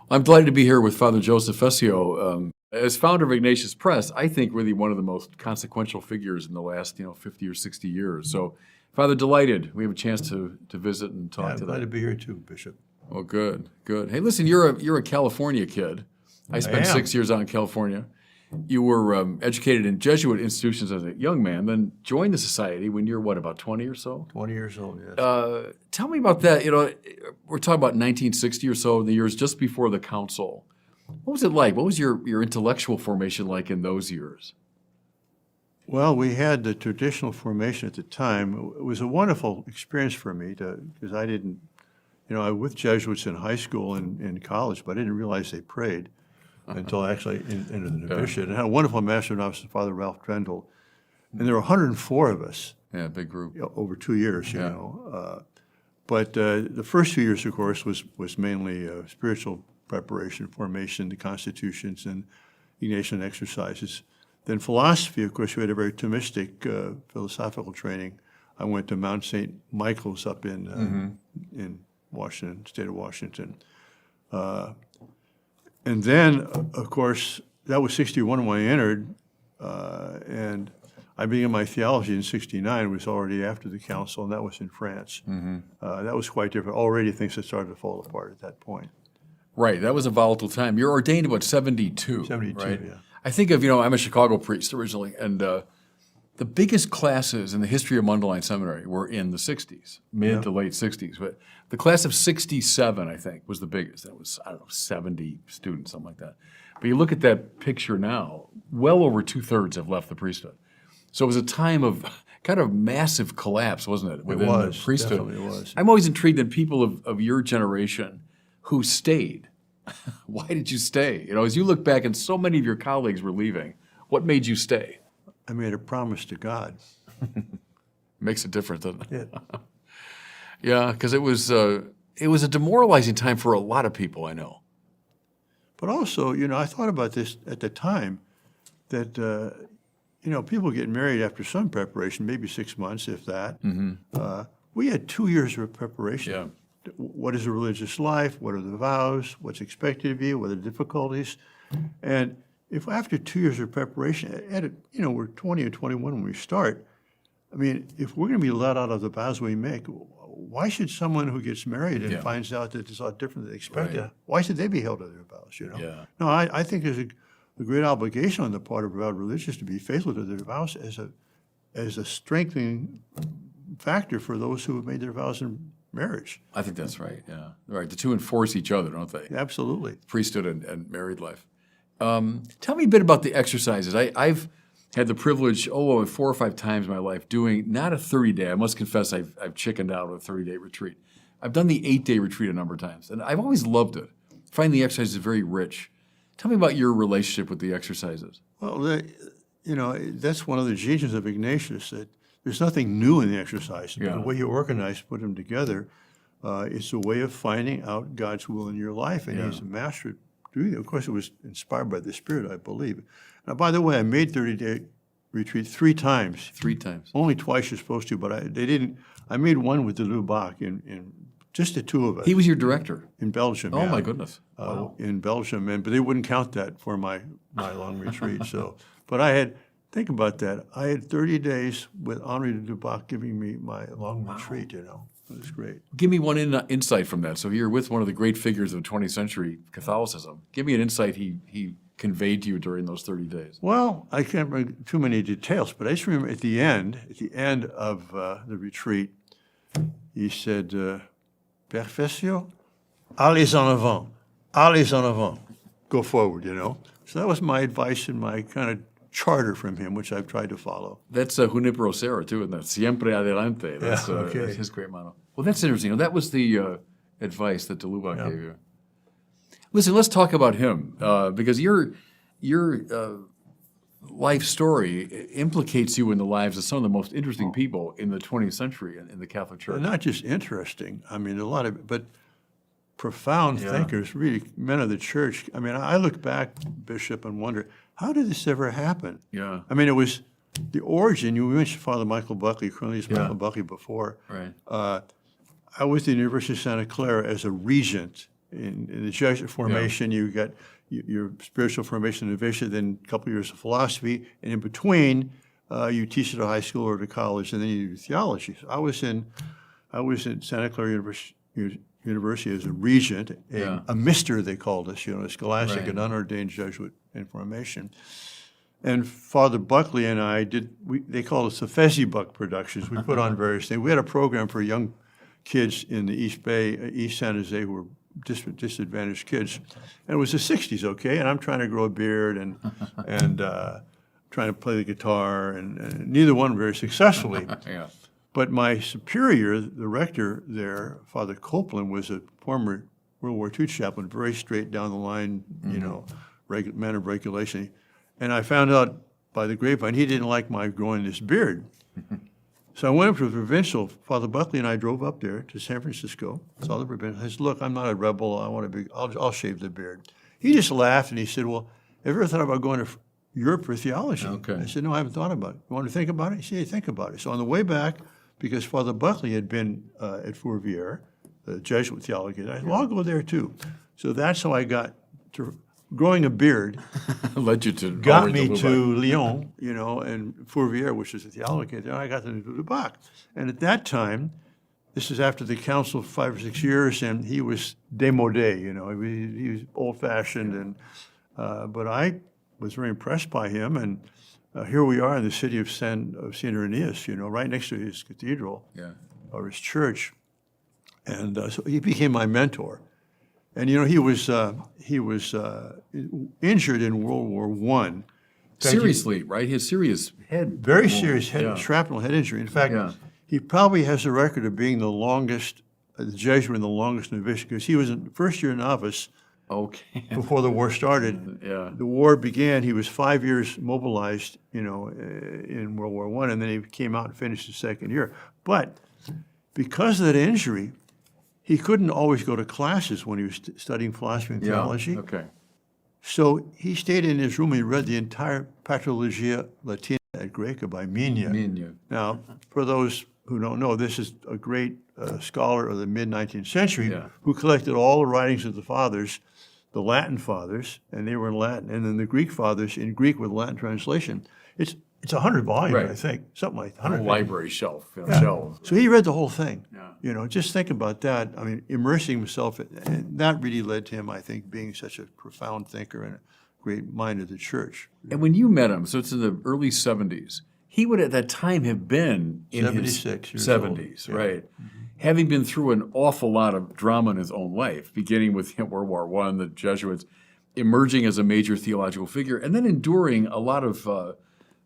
I'm delighted to be here with Father Joseph Fessio. As founder of Ignatius Press, I think really one of the most consequential figures in the last 50 or 60 years. So, Father, delighted we have a chance to visit and talk I'm today. glad to be here too, Bishop. Oh, good, good. Hey, listen, you're a California kid. I spent 6 years out in California. You were educated in Jesuit institutions as a young man, then joined the society when you're, what, about 20 or so? 20 years old, yes. Tell me about that. We're talking about 1960 or so, the years just before the council. What was it like? What was your intellectual formation like in those years? Well, we had the traditional formation at the time. It was a wonderful experience for me because I didn't, I was with Jesuits in high school and in college, but I didn't realize they prayed until I actually entered the novitiate. And I had a wonderful master novice, Father Ralph Drendel. And there were 104 of us. Yeah, big group. Over 2 years, you know. But the first 2 years, of course, was mainly spiritual preparation, formation, the constitutions, and Ignatian exercises. Then philosophy, of course, we had a very Thomistic philosophical training. I went to Mount St. Michael's up in Washington, state of Washington. And then, of course, that was 61 when I entered, and I began my theology in 69. It was already after the council, and that was in France. That was quite different. Already things had started to fall apart at that point. Right, that was a volatile time. You're ordained about 72, 72, right? yeah. I think of, I'm a Chicago priest originally, and the biggest classes in the history of Mundelein Seminary were in the 60s, mid to late 60s. But the class of 67, I think, was the biggest. That was, 70 students, something like that. But you look at that picture now, well over 2/3 have left the priesthood. So it was a time of kind of massive collapse, wasn't it, within the priesthood? Definitely was. I'm always intrigued in people of your generation who stayed. Why did you stay? As you look back and so many of your colleagues were leaving, what made you stay? I made a promise to God. Makes a difference, doesn't it? Yeah. Yeah, because it was a demoralizing time for a lot of people, I know. But also, I thought about this at the time, that, people get married after some preparation, maybe 6 months, if that. We had 2 years of preparation. Yeah. What is a religious life? What are the vows? What's expected of you? What are the difficulties? And if after 2 years of preparation, we're 20 or 21 when we start, if we're going to be let out of the vows we make, why should someone who gets married and finds out that it's a lot different than they expected, why should they be held to their vows, Yeah. No, I think there's a great obligation on the part of vowed religious to be faithful to their vows as a strengthening factor for those who have made their vows in marriage. I think that's right, yeah. Right, the two enforce each other, don't they? Absolutely. Priesthood and married life. Tell me a bit about the exercises. I've had the privilege, 4 or 5 times in my life, doing not a 30-day. I must confess I've chickened out of a 30-day retreat. I've done the 8-day retreat a number of times, and I've always loved it. I find the exercises very rich. Tell me about your relationship with the exercises. Well, that's one of the geniuses of Ignatius, that there's nothing new in the exercise. Yeah. The way you organize, put them together, it's a way of finding out God's will in your life, and he's a master at doing it. Of course, it was inspired by the Spirit, I believe. Now, by the way, I made 30-day retreat 3 times. 3 times. Only twice you're supposed to, but I made one with de Lubac in just the 2 of us. He was your director? In Belgium, Oh, my goodness. Wow. In Belgium, but they wouldn't count that for my long retreat. So, but think about that. I had 30 days with Henri de Lubac giving me my long retreat, It was great. Give me one insight from that. So you're with one of the great figures of 20th century Catholicism. Give me an insight he conveyed to you during those 30 days. Well, I can't remember too many details, but I just remember at the end of the retreat, he said, Père Fessio, allez en avant, go forward, So that was my advice and my kind of charter from him, which I've tried to follow. That's Junipero Serra, too, isn't it? Siempre adelante. That's that's his great motto. Well, that's interesting. That was the advice that de Lubac gave you. Listen, let's talk about him, because your life story implicates you in the lives of some of the most interesting people in the 20th century in the Catholic Church. Not just interesting, a lot of, but profound thinkers, really men of the Church. I look back, Bishop, and wonder, how did this ever happen? Yeah. It was the origin. You mentioned Father Michael Buckley, Cornelius Michael Buckley before. Right. I was at the University of Santa Clara as a regent in the Jesuit formation, you got your spiritual formation and vision, then a couple of years of philosophy, and in between, you teach at a high school or at a college, and then you do theology. So I was in Santa Clara University as a regent, a mister they called us, a scholastic, an unordained Jesuit in formation. And Father Buckley and I they called us the Fessio Buck Productions. We put on various things. We had a program for young kids in the East Bay, East San Jose, who were disadvantaged kids. And it was the 60s, okay? And I'm trying to grow a beard and trying to play the guitar, and neither one very successfully. Yeah. But my superior, the rector there, Father Copeland, was a former World War II chaplain, very straight down the line, man of regulation. And I found out by the grapevine he didn't like my growing this beard. So I went up to the provincial. Father Buckley and I drove up there to San Francisco, saw the provincial. I said, look, I'm not a rebel. I want to be, I'll shave the beard. He just laughed and he said, well, have you ever thought about going to Europe for theology? Okay. I said, no, I haven't thought about it. You want to think about it? He said, yeah, think about it. So on the way back, because Father Buckley had been at Fourvière, the Jesuit theology, I said, well, I'll go there too. So that's how I got to growing a beard. Led you to got me to Lyon, and Fourvière, which is a theology. Then I got to Lubac. And at that time, this is after the council, 5 or 6 years, and he was démodé, he was old-fashioned. And but I was very impressed by him, and here we are in the city of Saint Irenaeus, right next to his cathedral, or his church. And so he became my mentor. And he was injured in World War I. Seriously, right? His serious head. Very serious shrapnel head injury. In fact, he probably has a record of being the longest, the Jesuit in the longest novitiate, because he was a first-year novice. Okay. Before the war started. The war began. He was 5 years mobilized, in World War I, and then he came out and finished his second year. But because of that injury, he couldn't always go to classes when he was studying philosophy and theology. Okay. So he stayed in his room and he read the entire Patrologia Latina et Graeca by Mina. Now, for those who don't know, this is a great scholar of the mid-19th century who collected all the writings of the fathers, the Latin fathers, and they were in Latin, and then the Greek fathers in Greek with Latin translation. It's 100 volumes, I think, something like 100. A library shelf. So he read the whole thing. Just think about that. I mean, immersing himself, and that really led to him, I think, being such a profound thinker and a great mind of the church. And when you met him, so it's in the early 70s, he would at that time have been in 76 his years 70s, old. right? Having been through an awful lot of drama in his own life, beginning with World War I, the Jesuits, emerging as a major theological figure, and then enduring a lot of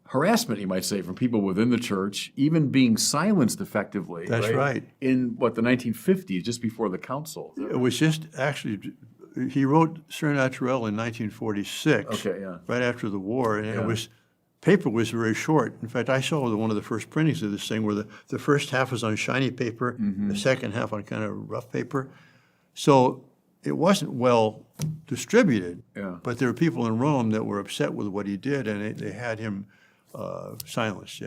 harassment, you might say, from people within the church, even being silenced effectively. That's right. In, the 1950s, just before the council. It was just actually, he wrote Surnaturel in 1946, right after the war, and it was, paper was very short. In fact, I saw one of the first printings of this thing where the first half was on shiny paper, the second half on kind of rough paper. So it wasn't well distributed, but there were people in Rome that were upset with what he did, and they had him silenced,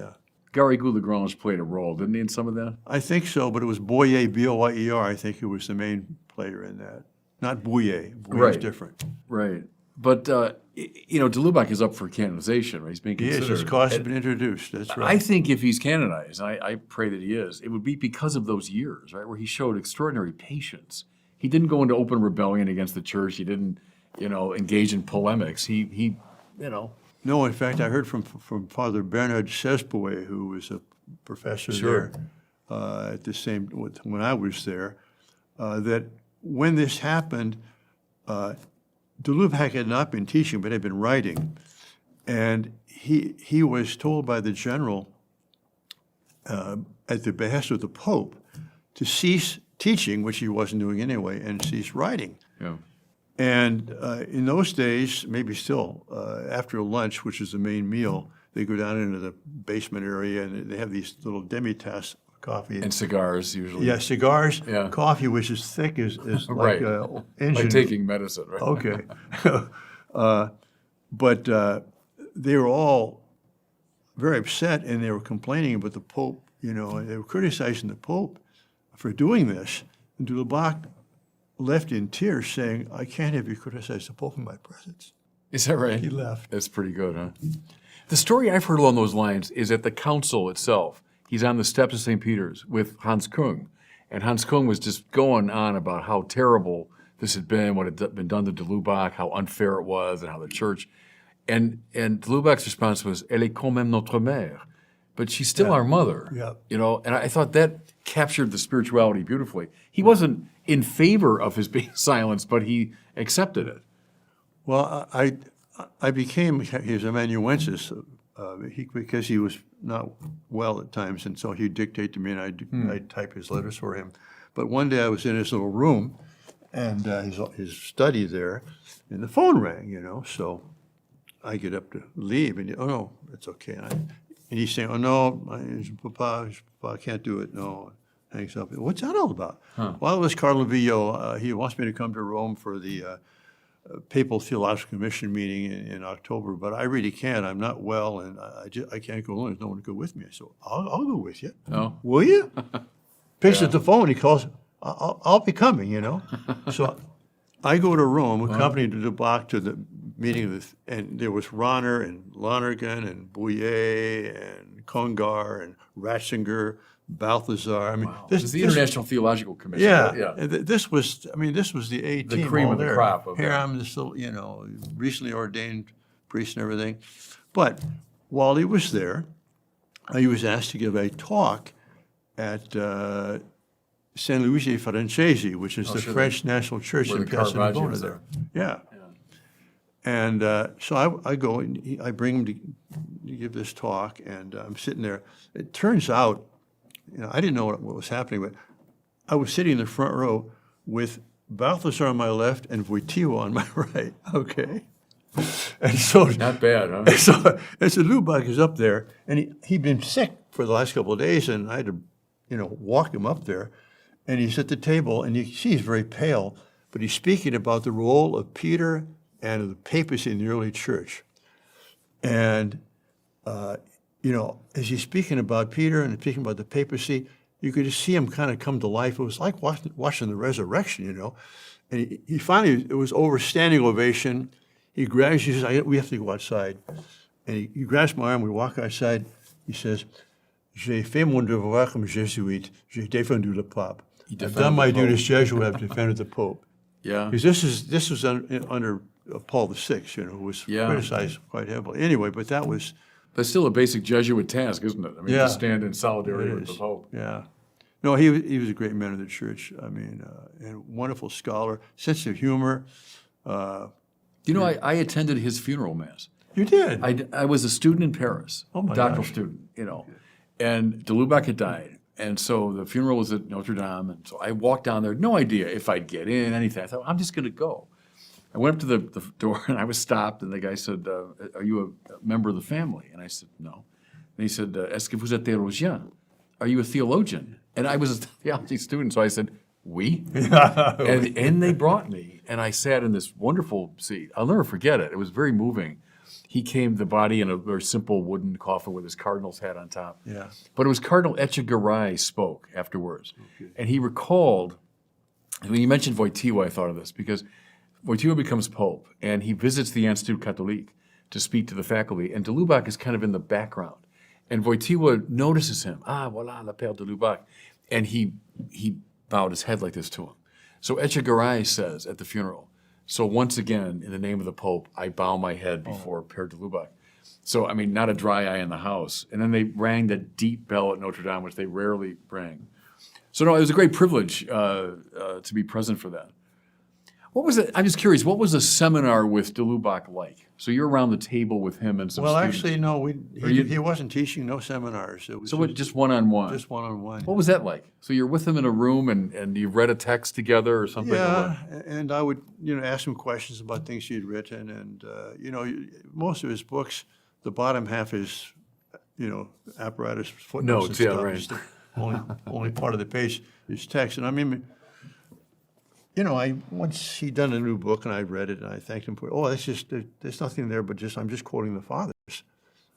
Garrigou-Lagrange played a role, didn't he, in some of that? I think so, but it was Boyer, B-O-Y-E-R, I think, who was the main player in that. Not Bouyer. Boyer's different. Right. But, de Lubac is up for canonization, right? He's being considered. Yes, his cause has been introduced, that's right. I think if he's canonized, I pray that he is, it would be because of those years, right, where he showed extraordinary patience. He didn't go into open rebellion against the church. He didn't, engage in polemics. He. No, in fact, I heard from Father Bernard Cespoe, who was a professor there at the same, when I was there, that when this happened, de Lubac had not been teaching, but had been writing. And he was told by the general, at the behest of the Pope, to cease teaching, which he wasn't doing anyway, and cease writing. And in those days, maybe still, after lunch, which is the main meal, they go down into the basement area and they have these little demi-tasses of coffee. And cigars, usually. Yeah, cigars, coffee, which is thick as like an engine. Like taking medicine, right? Okay. But they were all very upset and they were complaining about the Pope, and they were criticizing the Pope for doing this. And de Lubac left in tears saying, I can't have you criticize the Pope in my presence. Is that right? He left. That's pretty good, huh? The story I've heard along those lines is at the council itself. He's on the steps of St. Peter's with Hans Kung, and Hans Kung was just going on about how terrible this had been, what had been done to de Lubac, how unfair it was, and how the church. And de Lubac's response was, "Elle est quand même notre mère," but she's still our mother. Yeah. You know, and I thought that captured the spirituality beautifully. He wasn't in favor of his being silenced, but he accepted it. Well, I became his amanuensis because he was not well at times, and so he'd dictate to me, and I'd type his letters for him. But one day I was in his little room, and his study there, and the phone rang, you know, so I get up to leave, and oh, no, it's okay. And he's saying, oh, no, Papa, I can't do it, no. Hangs up. What's that all about? Well, it was Cardinal Villot. He wants me to come to Rome for the Papal Theological Commission meeting in October, but I really can't. I'm not well, and I can't go alone. There's no one to go with me. I said, I'll go with you. Oh. Will you? Picks up the phone. He calls, I'll be coming, you know. So I go to Rome, accompanied de Lubac to the meeting, and there was Ronner and Lonergan and Bouillet and Congar and Ratzinger, Balthasar. I mean, This is the International Theological Commission. yeah. This was the A team. cream all of the there. crop of Here that. I'm this little, recently ordained priest and everything. But while he was there, he was asked to give a talk at San Luigi Francesi, which is the sure, French National Church where in the Caravaggio's Piacenza there. Yeah. And so I go and I bring him to give this talk, and I'm sitting there. It turns out, I didn't know what was happening, but I was sitting in the front row with Balthasar on my left and Wojtyła on my right. Okay. And so Not bad, huh? so Lubac is up there, and he'd been sick for the last couple of days, and I had to, walk him up there. And he's at the table, and you see he's very pale, but he's speaking about the role of Peter and of the papacy in the early church. And, as he's speaking about Peter and speaking about the papacy, you could just see him kind of come to life. It was like watching the resurrection, And he finally, it was over standing ovation. He grabs, he says, we have to go outside. And he grabs my arm, we walk outside. He says, j'ai fait mon devoir comme jésuite, j'ai défendu le pape. I've done my duty as Jesuit, I've defended the Pope. Yeah. Because this was under Paul VI, who was criticized quite heavily. Anyway, but that was... That's still a basic Jesuit task, isn't it? I mean, Yeah. to stand in solidarity It with the is. Pope. Yeah. No, he was a great man of the church. I mean, and wonderful scholar, sense of humor. I attended his funeral mass. You did? I was a student in Paris, Oh, my doctoral gosh. student, and de Lubac had died. And so the funeral was at Notre Dame, and so I walked down there, no idea if I'd get in, anything. I thought, I'm just going to go. I went up to the door, and I was stopped, and the guy said, are you a member of the family? And I said, no. And he said, est-ce que vous êtes théologien? Are you a theologian? And I was a theology student, so I said, oui. And they brought me, and I sat in this wonderful seat. I'll never forget it. It was very moving. He came, the body in a very simple wooden coffin with his cardinal's hat on top. Yeah. But it was Cardinal Etchegaray spoke afterwards. Okay. And he recalled, when you mentioned Wojtyła, I thought of this, because Wojtyła becomes Pope, and he visits the Institut Catholique to speak to the faculty, and de Lubac is kind of in the background. And Wojtyła notices him, voilà, le père de Lubac. And he bowed his head like this to him. So Etchegaray says at the funeral, so once again, in the name of the Pope, I bow my head before Père de Lubac. So, I mean, not a dry eye in the house. And then they rang the deep bell at Notre Dame, which they rarely rang. So, no, it was a great privilege to be present for that. What was it? I'm just curious, what was a seminar with de Lubac like? So you're around the table with him and some students. Actually, no, he wasn't teaching, no seminars. It was just one-on-one? Just one-on-one. What was that like? So you're with him in a room and you read a text together or something? Yeah, and I would, ask him questions about things he had written. And, most of his books, the bottom half is, apparatus, footnotes and stuff. Right. Just the only part of the page is text. And I mean, once he'd done a new book and I read it and I thanked him for it. That's just, there's nothing there but I'm just quoting the fathers.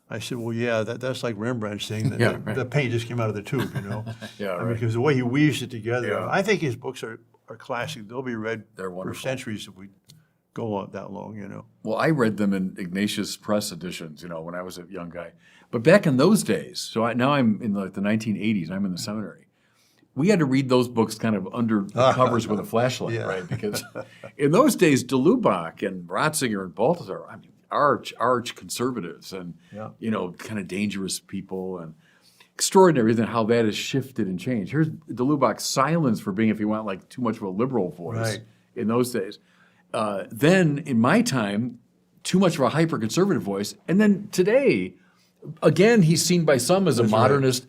I said, well, yeah, that's like Rembrandt saying that the paint just came out of the tube, Yeah, I mean, right. because the way he weaves it together. Yeah. I think his books are are classic. They'll be read They're for wonderful. centuries if we go on that long, you know. Well, I read them in Ignatius Press editions, when I was a young guy. But back in those days, so now I'm in the 1980s, I'm in the seminary. We had to read those books kind of under the covers with a flashlight, Yeah. right? Because in those days, de Lubac and Ratzinger and Balthasar, I mean, arch conservatives and, Yeah. kind of dangerous people, and extraordinary then how that has shifted and changed. Here's de Lubac's silence for being, if you want, like too much of a liberal voice Right. in those days. Then in my time, too much of a hyper-conservative voice. And then today, again, he's seen by some as a That's right. modernist.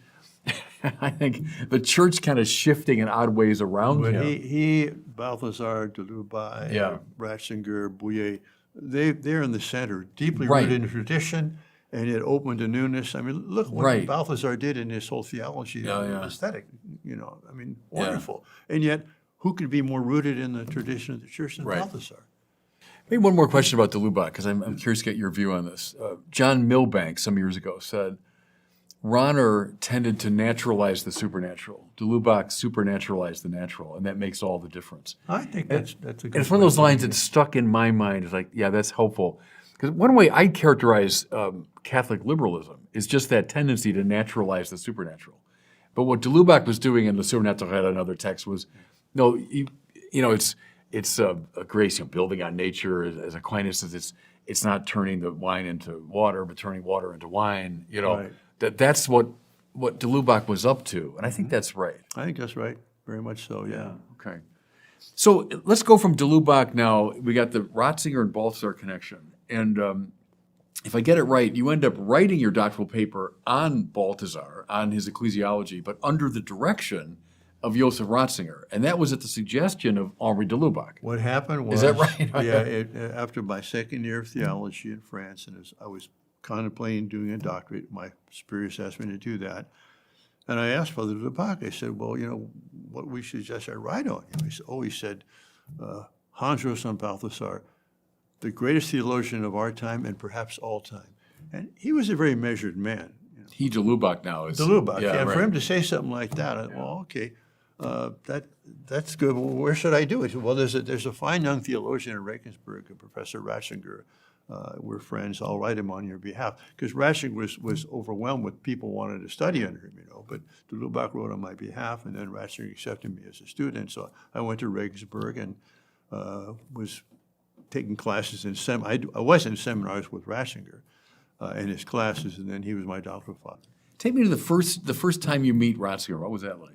I think the church kind of shifting in odd ways around But him. he Balthasar, de Lubac, Yeah. Ratzinger, Bouillet, they're in the center, deeply Right. rooted in tradition, and yet open to newness. I mean, look what Right. Balthasar did in his whole theology, Yeah. aesthetic. I mean, wonderful. And yet, who could be more rooted in the tradition of the church than Right. Balthasar? Maybe one more question about de Lubac, because I'm curious to get your view on this. John Milbank, some years ago, said Rahner tended to naturalize the supernatural. De Lubac supernaturalized the natural, and that makes all the difference. I think that's a good And it's one of those way lines that stuck in my mind. It's like, yeah, that's helpful. Because one way I characterize Catholic liberalism is just that tendency to naturalize the supernatural. But what de Lubac was doing in the Surnaturel, another text, was, no, it's a grace, building on nature. As Aquinas says, it's not turning the wine into water, but turning water into wine. Right. That's what de Lubac was up to, and I think that's right. I think that's right. Very much so, yeah. Okay. So let's go from de Lubac now. We got the Ratzinger and Balthasar connection. And if I get it right, you end up writing your doctoral paper on Balthasar, on his ecclesiology, but under the direction of Joseph Ratzinger. And that was at the suggestion of Henri de Lubac. What happened was, Is that right? yeah, after my second year of theology in France, and I was contemplating doing a doctorate, my superiors asked me to do that. And I asked Father de Lubac, I said, well, what we suggest I write on? He said, Hans Urs von Balthasar, the greatest theologian of our time and perhaps all time. And he was a very measured man. He de Lubac now is. De Lubac, yeah, For right. him to say something like that, well, okay, that's good. Well, where should I do it? Well, there's a fine young theologian in Regensburg, Professor Ratzinger. We're friends. I'll write him on your behalf, because Ratzinger was overwhelmed with people wanting to study under him, But de Lubac wrote on my behalf, and then Ratzinger accepted me as a student. So I went to Regensburg and was taking classes in I was in seminars with Ratzinger in his classes, and then he was my doctoral father. Take me to the first time you meet Ratzinger. What was that like?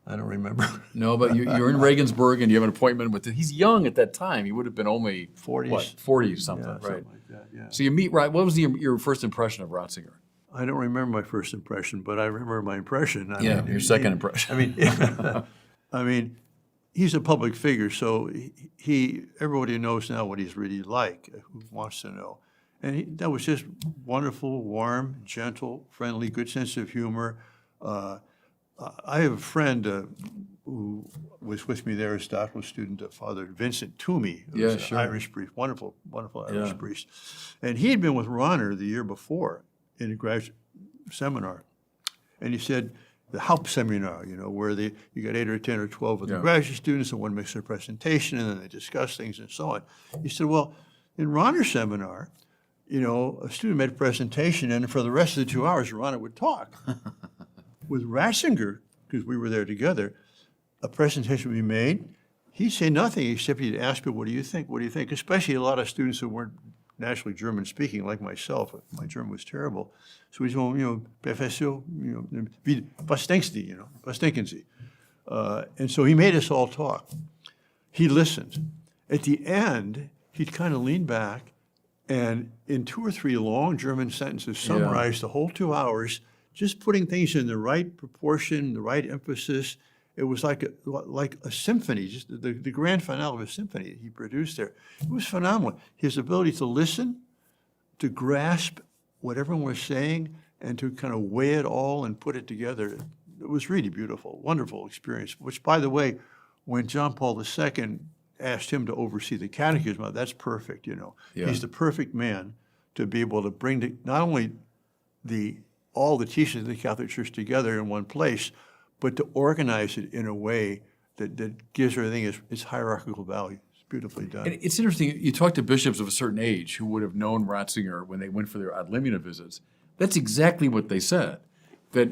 I don't remember. No, but you're in Regensburg and you have an appointment with him. He's young at that time. He would have been only 40s. 40 something, Yeah, right? something like that, yeah. So you meet what was your first impression of Ratzinger? I don't remember my first impression, but I remember my impression. Your second impression. I mean, he's a public figure, so everybody knows now what he's really like, who wants to know. And that was just wonderful, warm, gentle, friendly, good sense of humor. I have a friend who was with me there as a doctoral student, Father Vincent Toomey, who was sure. an Irish priest, wonderful Irish priest. And he had been with Rahner the year before in a graduate seminar. And he said, the Hauptseminar, where you got 8 or 10 or 12 of the graduate students, and one makes their presentation, and then they discuss things and so on. He said, well, in Rahner's seminar, a student made a presentation, and for the rest of the 2 hours, Rahner would talk. With Ratzinger, because we were there together, a presentation would be made. He'd say nothing except he'd ask people, what do you think? What do you think? Especially a lot of students who weren't naturally German speaking, like myself. My German was terrible. So he's going, Fessio, was denkst du, was denken Sie? And so he made us all talk. He listened. At the end, he'd kind of lean back and in 2 or 3 long German sentences summarize the whole 2 hours, just putting things in the right proportion, the right emphasis. It was like a symphony, just the grand finale of a symphony he produced there. It was phenomenal. His ability to listen, to grasp what everyone was saying, and to kind of weigh it all and put it together. It was really beautiful, wonderful experience, which, by the way, when John Paul II asked him to oversee the catechism, that's perfect, He's the perfect man to be able to bring not only all the teachings of the Catholic Church together in one place, but to organize it in a way that gives everything its hierarchical value. It's beautifully done. And it's interesting, you talk to bishops of a certain age who would have known Ratzinger when they went for their ad limina visits. That's exactly what they said. That,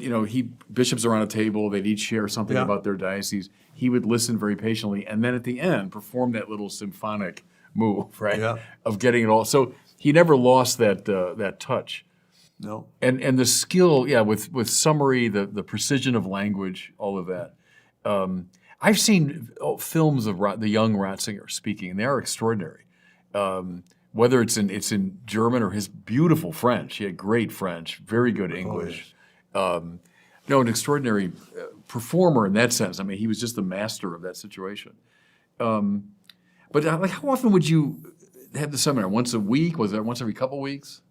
bishops around a table, they'd each share something Yeah. about their diocese. He would listen very patiently, and then at the end, perform that little symphonic move, right? Yeah. Of getting it all. So he never lost that touch. No. And the skill, with summary, the precision of language, all of that. I've seen films of the young Ratzinger speaking, and they are extraordinary. Whether it's in German or his beautiful French. He had great French, very good English. An extraordinary performer in that sense. I mean, he was just the master of that situation. But how often would you have the seminar? Once a week? Was it once every couple weeks?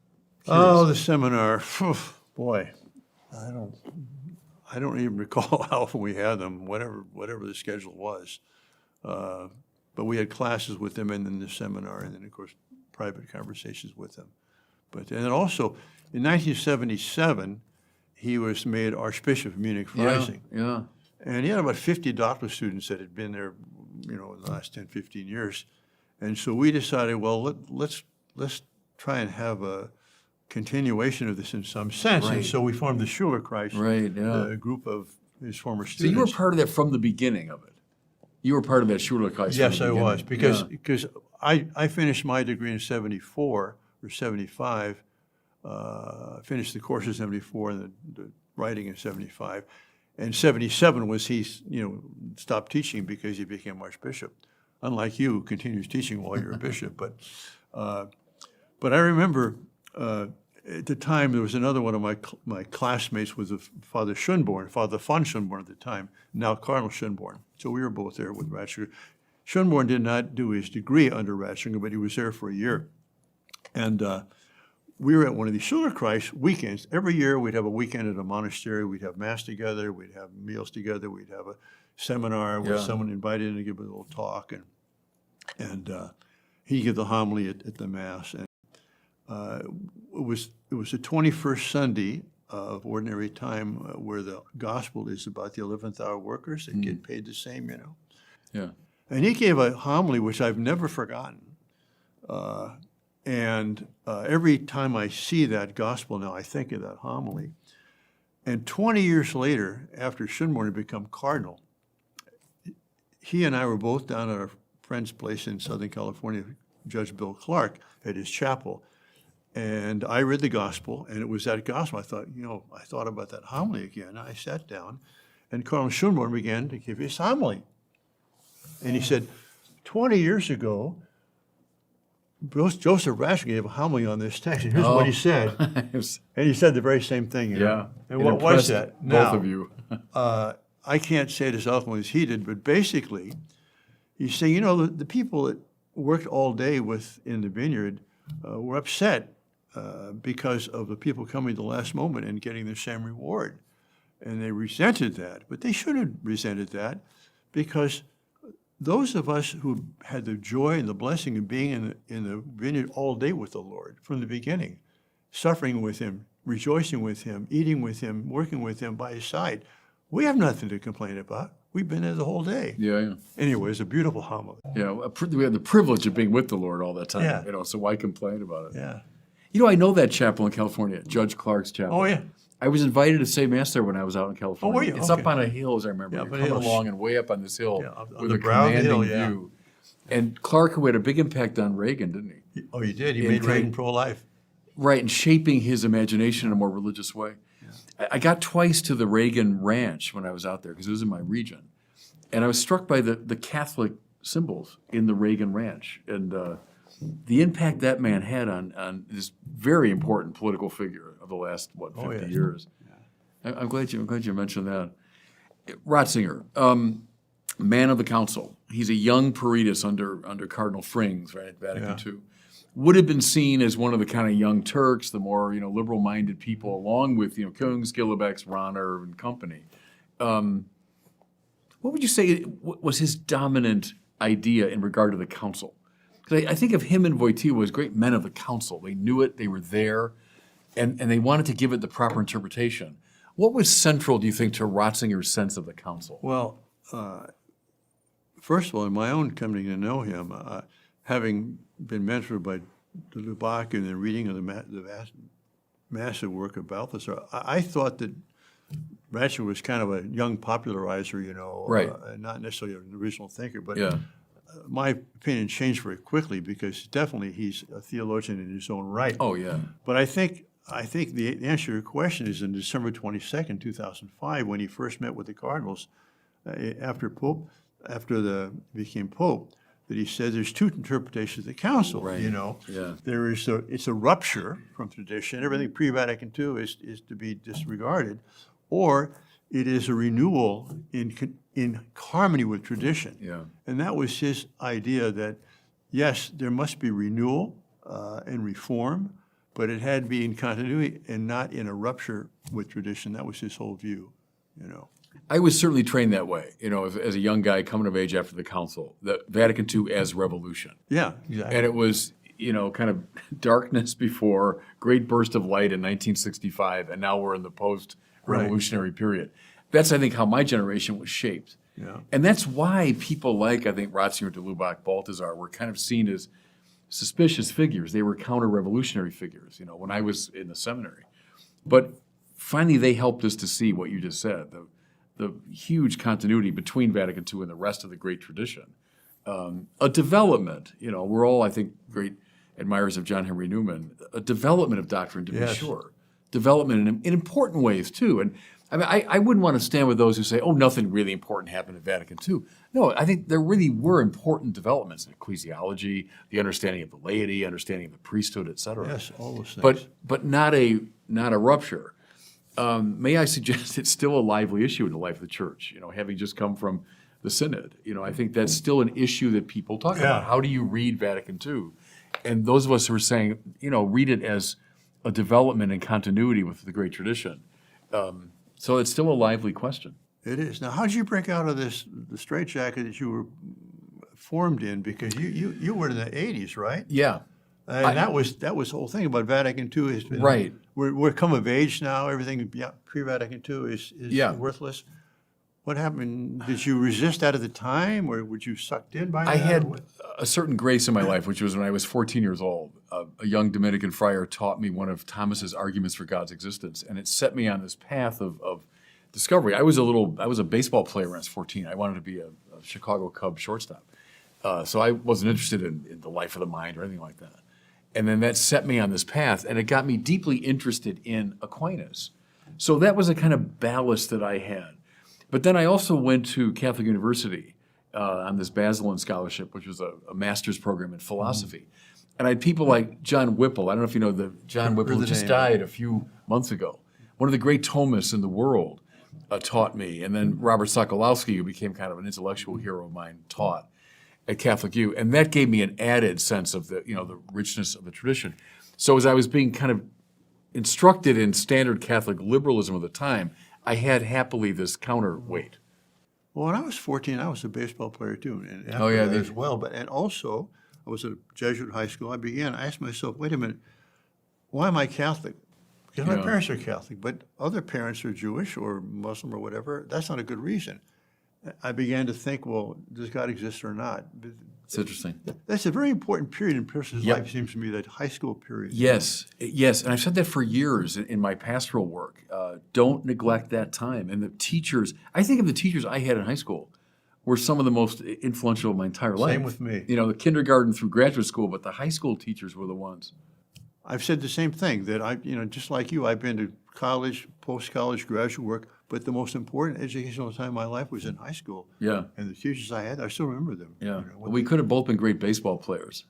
Oh, the seminar. Boy, I don't even recall how often we had them, whatever the schedule was. But we had classes with them and then the seminar and then, of course, private conversations with them. And then also, in 1977, he was made Archbishop of Munich-Freising. Yeah. And he had about 50 doctoral students that had been there, in the last 10, 15 years. And so we decided, well, let's try and have a continuation of this in some sense. Right. And so we formed the Schülerkreis, Right, yeah. a group of his former So students. you were part of that from the beginning of it. You were part of that Schülerkreis. Yes, from I the was, beginning. because I finished my degree in 74 or 75, finished the course in 74 and the writing in 75. And 77 was he, stopped teaching because he became Archbishop. Unlike you, who continues teaching while you're a bishop. But I remember at the time there was another one of my classmates was Father Schönborn, Father von Schönborn at the time, now Cardinal Schönborn. So we were both there with Ratzinger. Schönborn did not do his degree under Ratzinger, but he was there for a year. And we were at one of these Schülerkreis weekends. Every year we'd have a weekend at a monastery. We'd have Mass together. We'd have meals together. We'd have a seminar where someone invited him to give a little talk. And he'd give the homily at the Mass. And it was the 21st Sunday of ordinary time where the gospel is about the 11th hour workers that get paid the same, Yeah. And he gave a homily which I've never forgotten. And every time I see that gospel now, I think of that homily. And 20 years later, after Schönborn had become cardinal, he and I were both down at our friend's place in Southern California, Judge Bill Clark, at his chapel. And I read the gospel, and it was that gospel. I thought about that homily again. I sat down, and Cardinal Schönborn began to give his homily. And he said, 20 years ago, Joseph Ratzinger gave a homily on this text, and here's what he said. And he said the very same thing. Yeah. And what was that? Both of you. I can't say it as eloquently as he did, but basically, he's saying, the people that worked all day in the vineyard were upset because of the people coming at the last moment and getting the same reward. And they resented that. But they shouldn't have resented that, because those of us who had the joy and the blessing of being in the vineyard all day with the Lord from the beginning, suffering with him, rejoicing with him, eating with him, working with him by his side, we have nothing to complain about. We've been there the whole day. Yeah. Anyway, it's a beautiful homily. Yeah, we had the privilege of being with the Lord all that time. Yeah. So why complain about it? Yeah. I know that chapel in California, Judge Clark's chapel. Oh, yeah. I was invited to say Mass there when I was out in California. Oh, were you? It's Okay. up on a hill, as I remember. Yeah, You're up on a coming hill. along and way up on this hill on with the a brow of the commanding hill, yeah. view. And Clark, who had a big impact on Reagan, didn't he? Oh, you did? He In made kind- Reagan pro-life. Right, and shaping his imagination in a more religious way. I got twice to the Reagan Ranch when I was out there, because it was in my region. And I was struck by the Catholic symbols in the Reagan Ranch, and the impact that man had on this very important political figure of the last 50 years. I'm glad you mentioned that. Ratzinger, man of the council. He's a young Peritus under Cardinal Frings, right, at Vatican II. Would have been seen as one of the kind of young Turks, the more liberal-minded people, along with Kungs, Gillibex, Rahner, and company. What would you say was his dominant idea in regard to the council? Because I think of him and Wojtyła as great men of the council. They knew it, they were there, and they wanted to give it the proper interpretation. What was central, do you think, to Ratzinger's sense of the council? Well, first of all, in my own coming to know him, having been mentored by de Lubac and then reading of the massive work of Balthasar, I thought that Ratzinger was kind of a young popularizer, Right. Not necessarily an original thinker, but Yeah. my opinion changed very quickly because definitely he's a theologian in his own right. Oh, yeah. But I think the answer to your question is in December 22nd, 2005, when he first met with the cardinals after became Pope, that he said there's two interpretations of the council. Right. Yeah. There is it's a rupture from tradition. Everything pre-Vatican II is to be disregarded, or it is a renewal in harmony with tradition. Yeah. And that was his idea that, yes, there must be renewal and reform, but it had to be in continuity and not in a rupture with tradition. That was his whole view, I was certainly trained that way, as a young guy coming of age after the council, the Vatican II as revolution. Yeah, exactly. And it was, kind of darkness before, great burst of light in 1965, and now we're in the post-revolutionary period. That's, I think, how my generation was shaped. Yeah. And that's why people like, I think, Ratzinger, de Lubac, Balthasar were kind of seen as suspicious figures. They were counter-revolutionary figures, when I was in the seminary. But finally, they helped us to see what you just said, the huge continuity between Vatican II and the rest of the great tradition. A development, we're all, I think, great admirers of John Henry Newman, a development of doctrine, to be sure. Development in important ways, too. And I mean, I wouldn't want to stand with those who say, oh, nothing really important happened at Vatican II. No, I think there really were important developments in ecclesiology, the understanding of the laity, understanding of the priesthood, et cetera. Yes, all those things. But not a rupture. May I suggest it's still a lively issue in the life of the church, having just come from the Synod. I think that's still an issue that people talk about. How do you read Vatican II? And those of us who are saying, read it as a development and continuity with the great tradition. So it's still a lively question. It is. Now, how did you break out of the straitjacket that you were formed in? Because you were in the 80s, right? Yeah. And that was the whole thing about Vatican II. Has been, Right. We're come of age now. Everything pre-Vatican II is worthless. What happened? Did you resist that at the time, or were you sucked in by that? I had a certain grace in my life, which was when I was 14 years old. A young Dominican friar taught me one of Thomas's arguments for God's existence, and it set me on this path of discovery. I was a baseball player when I was 14. I wanted to be a Chicago Cubs shortstop. So I wasn't interested in the life of the mind or anything like that. And then that set me on this path, and it got me deeply interested in Aquinas. So that was a kind of ballast that I had. But then I also went to Catholic University on this Basilian scholarship, which was a master's program in philosophy. And I had people like John Whipple. I don't know if you know John Whipple, who just died a few months ago. One of the great Thomists in the world taught me. And then Robert Sokolowski, who became kind of an intellectual hero of mine, taught at Catholic U. And that gave me an added sense of the richness of the tradition. So as I was being kind of instructed in standard Catholic liberalism of the time, I had happily this counterweight. Well, when I was 14, I was a baseball player too, and as well. And also, I was at a Jesuit high school. I asked myself, wait a minute, why am I Catholic? Because my parents are Catholic, but other parents are Jewish or Muslim or whatever. That's not a good reason. I began to think, well, does God exist or not? It's interesting. That's a very important period in a person's life, it seems to me, that high school period. Yes. And I've said that for years in my pastoral work. Don't neglect that time. And the teachers, I think of the teachers I had in high school were some of the most influential of my entire life. Same with me. The kindergarten through graduate school, but the high school teachers were the ones. I've said the same thing, that just like you, I've been to college, post-college, graduate work, but the most important educational time of my life was in high school. Yeah. And the teachers I had, I still remember them. Yeah. We could have both been great baseball players.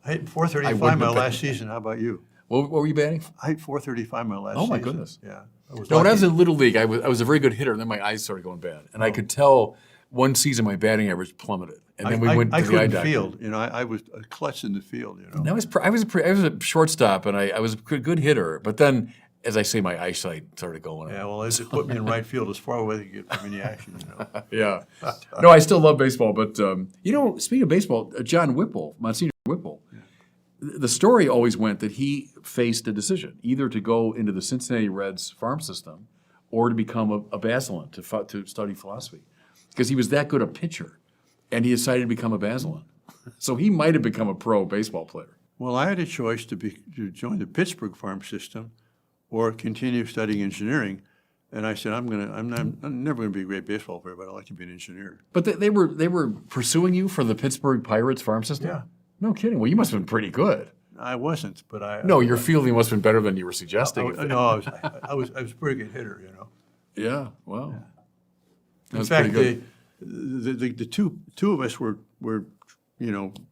I hit .435 my last season. How about you? What were you batting? I hit .435 my last season. Oh, my goodness. Yeah. When I was in Little League, I was a very good hitter, and then my eyes started going bad. And I could tell one season my batting average plummeted. And then we went to the eye doctor. Field. I was a klutz in the field. I was a shortstop, and I was a good hitter. But then, as I say, my eyesight started going. Yeah, well, as it put me in right field, as far away as you get from any action. Yeah. No, I still love baseball. But, speaking of baseball, John Whipple, Monsignor Whipple, the story always went that he faced a decision, either to go into the Cincinnati Reds farm system or to become a Basilian, to study philosophy, because he was that good a pitcher. and he decided to become a Basilean. So he might have become a pro baseball player. Well, I had a choice to join the Pittsburgh farm system or continue studying engineering. And I said, I'm never going to be a great baseball player, but I'd like to be an engineer. But they were pursuing you for the Pittsburgh Pirates farm system? Yeah. No kidding. Well, you must have been pretty good. I wasn't, but I... No, your fielding must have been better than you were suggesting. I was a pretty good hitter, you know. Yeah, well. In fact, the two of us were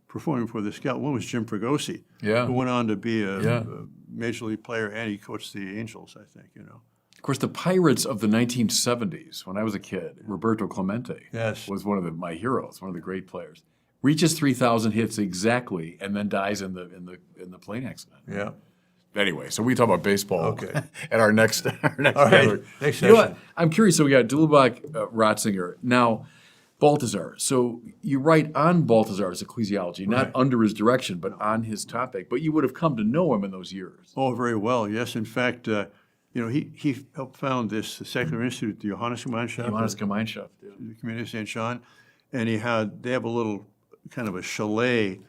performing for the Scout. One was Jim Fregosi, who went on to be a major league player, and he coached the Angels, I think, you know. Of course, the Pirates of the 1970s, when I was a kid, Roberto Clemente was one of my heroes, one of the great players. Reaches 3,000 hits exactly, and then dies in the plane accident. Yeah. Anyway, so we talk about baseball at our next All right, gathering. next You know session. what? I'm curious. So we got de Lubac, Ratzinger. Now, Balthasar. So you write on Balthasar's ecclesiology, not under his direction, but on his topic. But you would have come to know him in those years. Oh, very well. Yes, in fact, he helped found this secular institute, the Johannesgemeinschaft, the Community of St. John, and they have a little kind of a chalet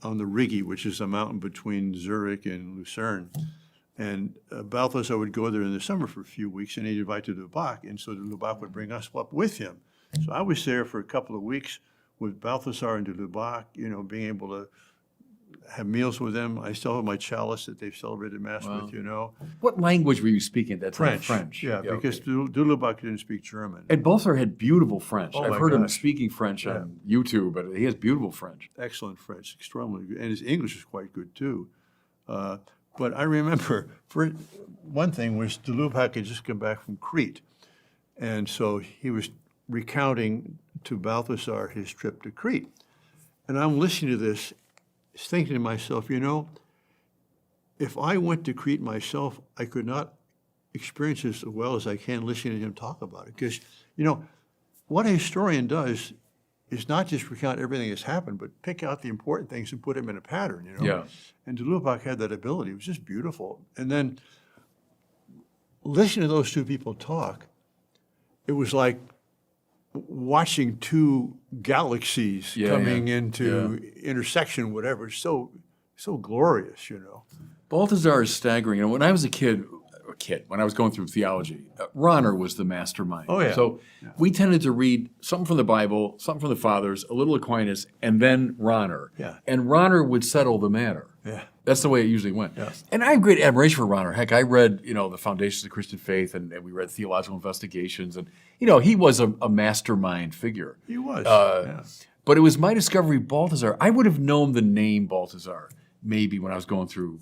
on the Rigi, which is a mountain between Zurich and Lucerne. And Balthasar would go there in the summer for a few weeks, and he'd invite de Lubac, and so de Lubac would bring us up with him. So I was there for a couple of weeks with Balthasar and de Lubac, being able to have meals with them. I still have my chalice that they've celebrated Mass with, What language were you speaking at that time? French. Yeah, because de Lubac didn't speak German. And Balthasar had beautiful French. Oh, I've my heard him gosh. speaking French on YouTube, but he has beautiful French. Excellent French, extremely good. And his English is quite good, too. But I remember, for one thing, was de Lubac had just come back from Crete. And so he was recounting to Balthasar his trip to Crete. And I'm listening to this, thinking to myself, if I went to Crete myself, I could not experience this as well as I can listening to him talk about it. Because, what a historian does is not just recount everything that's happened, but pick out the important things and put them in a pattern, Yeah. And de Lubac had that ability. It was just beautiful. And then listening to those two people talk, it was like watching two galaxies coming into intersection, whatever. It's so glorious, Balthasar is staggering. When I was a kid, when I was going through theology, Rahner was the mastermind. Oh, yeah. So we tended to read something from the Bible, something from the Fathers, a little Aquinas, and then Rahner. Yeah. And Rahner would settle the matter. Yeah. That's the way it usually went. Yeah. And I have great admiration for Rahner. Heck, I read, the Foundations of Christian Faith, and we read Theological Investigations, and, he was a mastermind figure. He was. But it was my discovery of Balthasar. I would have known the name Balthasar maybe when I was going through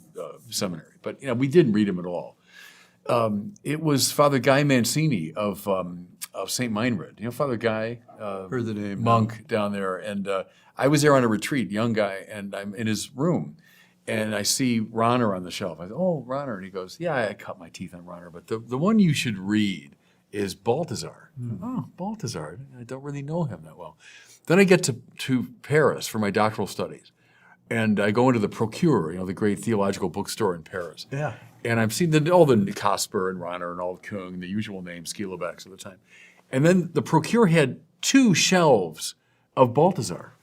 seminary, but we didn't read him at all. It was Father Guy Mancini of St. Meinrad. Father Guy, Heard the name. monk down there, and I was there on a retreat, young guy, and I'm in his room, and I see Rahner on the shelf. I said, "Oh, Rahner," and he goes, "Yeah, I cut my teeth on Rahner, but the one you should read is Balthasar." Oh, Balthasar, I don't really know him that well. Then I get to Paris for my doctoral studies, and I go into the Procure, the great theological bookstore in Paris. Yeah. And I've seen all the Kasper and Rahner and all Kung, the usual names, Skielebecks at the time. And then the Procure had 2 shelves of Balthasar.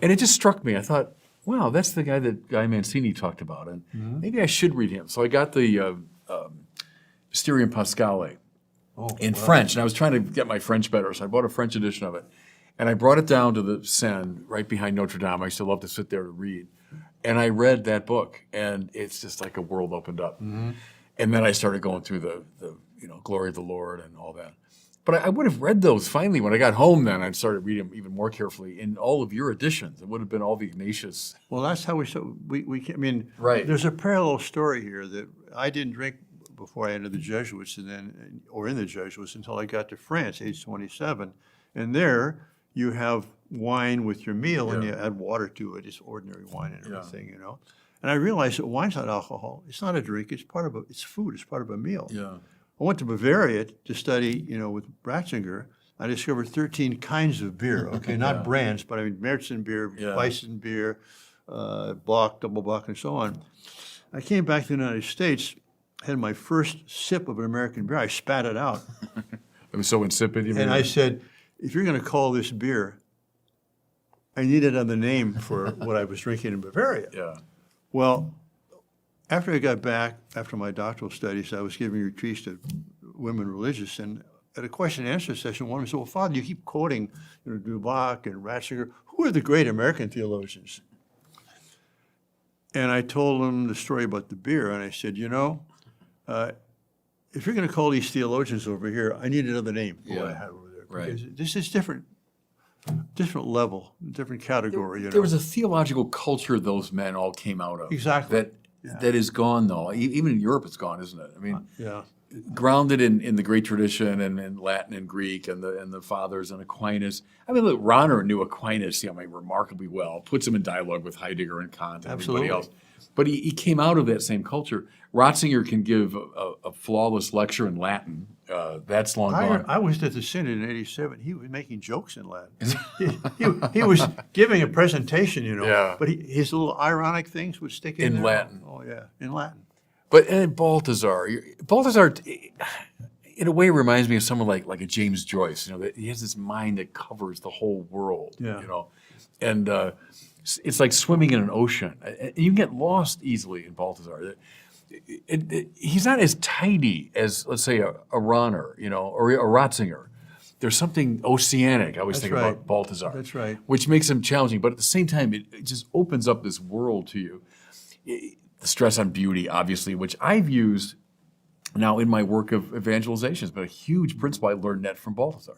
And it just struck me. I thought, wow, that's the guy that Guy Mancini talked about. And maybe I should read him. So I got the Mysterium Pascale in French. And I was trying to get my French better, so I bought a French edition of it. And I brought it down to the Seine, right behind Notre Dame. I used to love to sit there to read. And I read that book, and it's just like a world opened up. And then I started going through the Glory of the Lord and all that. But I would have read those finally when I got home. Then I started reading them even more carefully in all of your editions. It would have been all the Ignatius. Well, that's how we Right. There's a parallel story here that I didn't drink before I entered the Jesuits, in the Jesuits until I got to France, age 27, and there you have wine with your meal, and you add water to it. It's ordinary wine and everything, And I realized that wine's not alcohol. It's not a drink. It's it's food. It's part of a meal. Yeah. I went to Bavaria to study, with Ratzinger. I discovered 13 kinds of beer. Okay, not brands, but Märzen beer, Weissen beer, Bock, double Bock, and so on. I came back to the United States, had my first sip of an American beer. I spat it out. It was so insipid. And I said, if you're going to call this beer, I needed another name for what I was drinking in Bavaria. Yeah. Well, after I got back, after my doctoral studies, I was giving retreats to women religious, and at a question and answer session, one of them said, well, Father, you keep quoting Lubac and Ratzinger. Who are the great American theologians? And I told them the story about the beer, and I said, if you're going to call these theologians over here, I need another name for what I had over there. Right. Because this is different level, different category. There was a theological culture those men all came out of. Exactly. That is gone, though. Even in Europe, it's gone, isn't it? I mean, Yeah. grounded in the great tradition and Latin and Greek and the fathers and Aquinas. I mean, look, Rahner knew Aquinas, remarkably well. Puts him in dialogue with Heidegger and Kant and everybody else. But he came out of that same culture. Ratzinger can give a flawless lecture in Latin. That's long gone. I was at the Synod in '87. He was making jokes in Latin. he was giving a presentation, Yeah. but his little ironic things would stick in there. Latin. Oh, yeah, in Latin. But and Balthasar, in a way, reminds me of someone like a James Joyce. That he has this mind that covers the whole world. Yeah. And it's like swimming in an ocean. You can get lost easily in Balthasar. He's not as tidy as, let's say, a Rahner, or a Ratzinger. There's something oceanic, I always think about Balthasar. That's right. Which makes him challenging, but at the same time, it just opens up this world to you. The stress on beauty, obviously, which I've used now in my work of evangelization. It's been a huge principle. I learned that from Balthasar.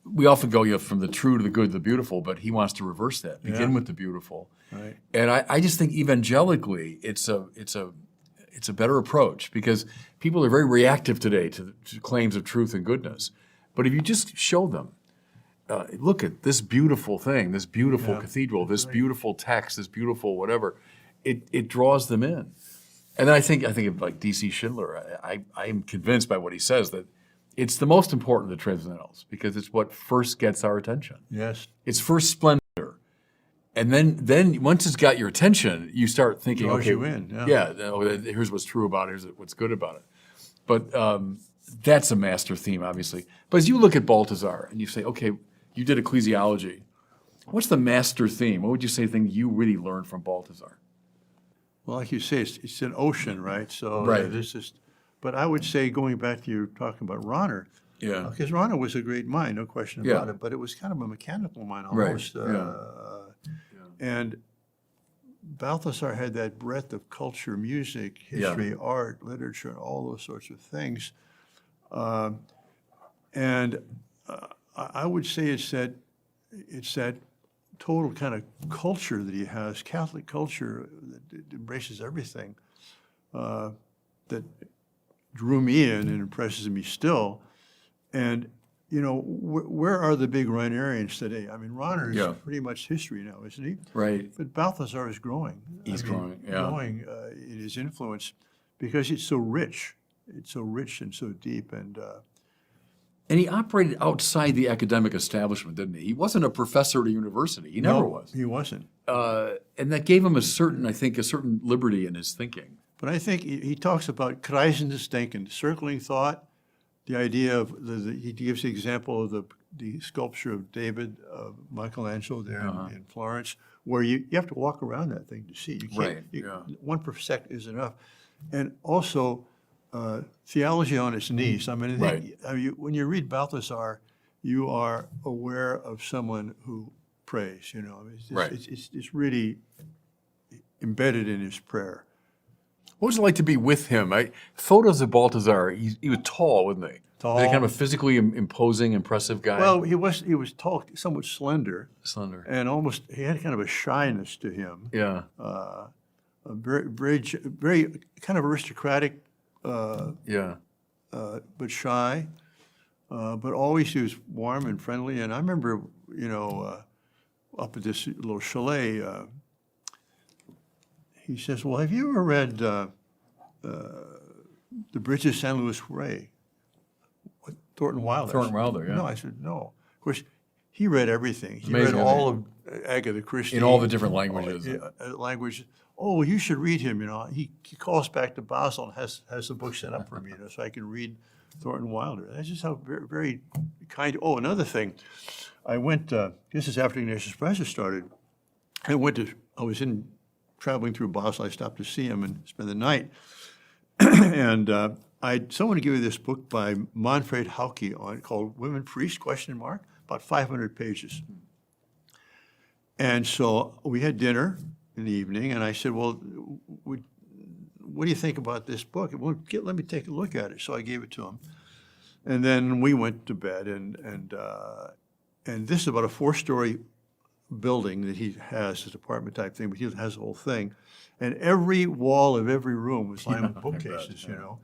We often go from the true to the good to the beautiful, but he wants to reverse that. Begin with the beautiful. Right. And I just think evangelically, it's a better approach because people are very reactive today to claims of truth and goodness. But if you just show them, look at this beautiful thing, this beautiful cathedral, this beautiful text, this beautiful whatever, it draws them in. And then I think of like D.C. Schindler. I'm convinced by what he says that it's the most important of the transcendentals because it's what first gets our attention. Yes. It's first splendor. And then once it's got your attention, you start thinking, Draws okay, you in, here's what's true about it, here's what's good about it. But that's a master theme, obviously. But as you look at Balthasar and you say, okay, you did ecclesiology. What's the master theme? What would you say the thing you really learned from Balthasar? Well, like you say, it's an ocean, right? So Right. this is. But I would say, going back to you talking about Rahner, Yeah. because Rahner was a great mind, no question about it, but it was kind of a mechanical mind almost. And Balthasar had that breadth of culture, music, history, art, literature, and all those sorts of things. And I would say it's that total kind of culture that he has, Catholic culture that embraces everything, that drew me in and impresses me still. And, where are the big Rahnerians today? I mean, Rahner is pretty much history now, isn't he? Right. But Balthasar is growing. He's growing, growing in his influence because it's so rich. It's so rich and so deep. And he operated outside the academic establishment, didn't he? He wasn't a professor at a university. He never was. He wasn't. And that gave him a certain liberty in his thinking. But I think he talks about kreisendes Denken, circling thought, the idea of, he gives the example of the sculpture of David, Michelangelo there in Florence, where you have to walk around that thing to see. You can't, 1 per second is enough. And also, theology on its knees. I mean, when you read Balthasar, you are aware of someone who prays, It's really embedded in his prayer. What was it like to be with him? Photos of Balthasar, he was tall, wasn't he? Tall. Was he kind of a physically imposing, impressive guy? Well, he was tall, somewhat slender. Slender. And he had kind of a shyness to him. Yeah. A very kind of aristocratic, but shy. But always he was warm and friendly. And I remember, up at this little chalet, he says, well, have you ever read The Bridge of San Luis Rey? Thornton Wilder. Thornton Wilder, yeah. No, I said, no. Of course, he read everything. He Amazing, read all of Agatha Christie. In all the different languages. Languages. Oh, you should read him, He calls back to Basel and has the book set up for me, so I can read Thornton Wilder. That's just how very, very kind. Oh, another thing. I went, this is after Ignatius Press started. I was traveling through Basel. I stopped to see him and spend the night. And someone gave me this book by Manfred Hauke called Women Priests, ? About 500 pages. And so we had dinner in the evening, and I said, well, what do you think about this book? Well, let me take a look at it. So I gave it to him. And then we went to bed, and this is about a 4-story building that he has, his apartment type thing, but he has the whole thing. And every wall of every room was lined with bookcases, you know.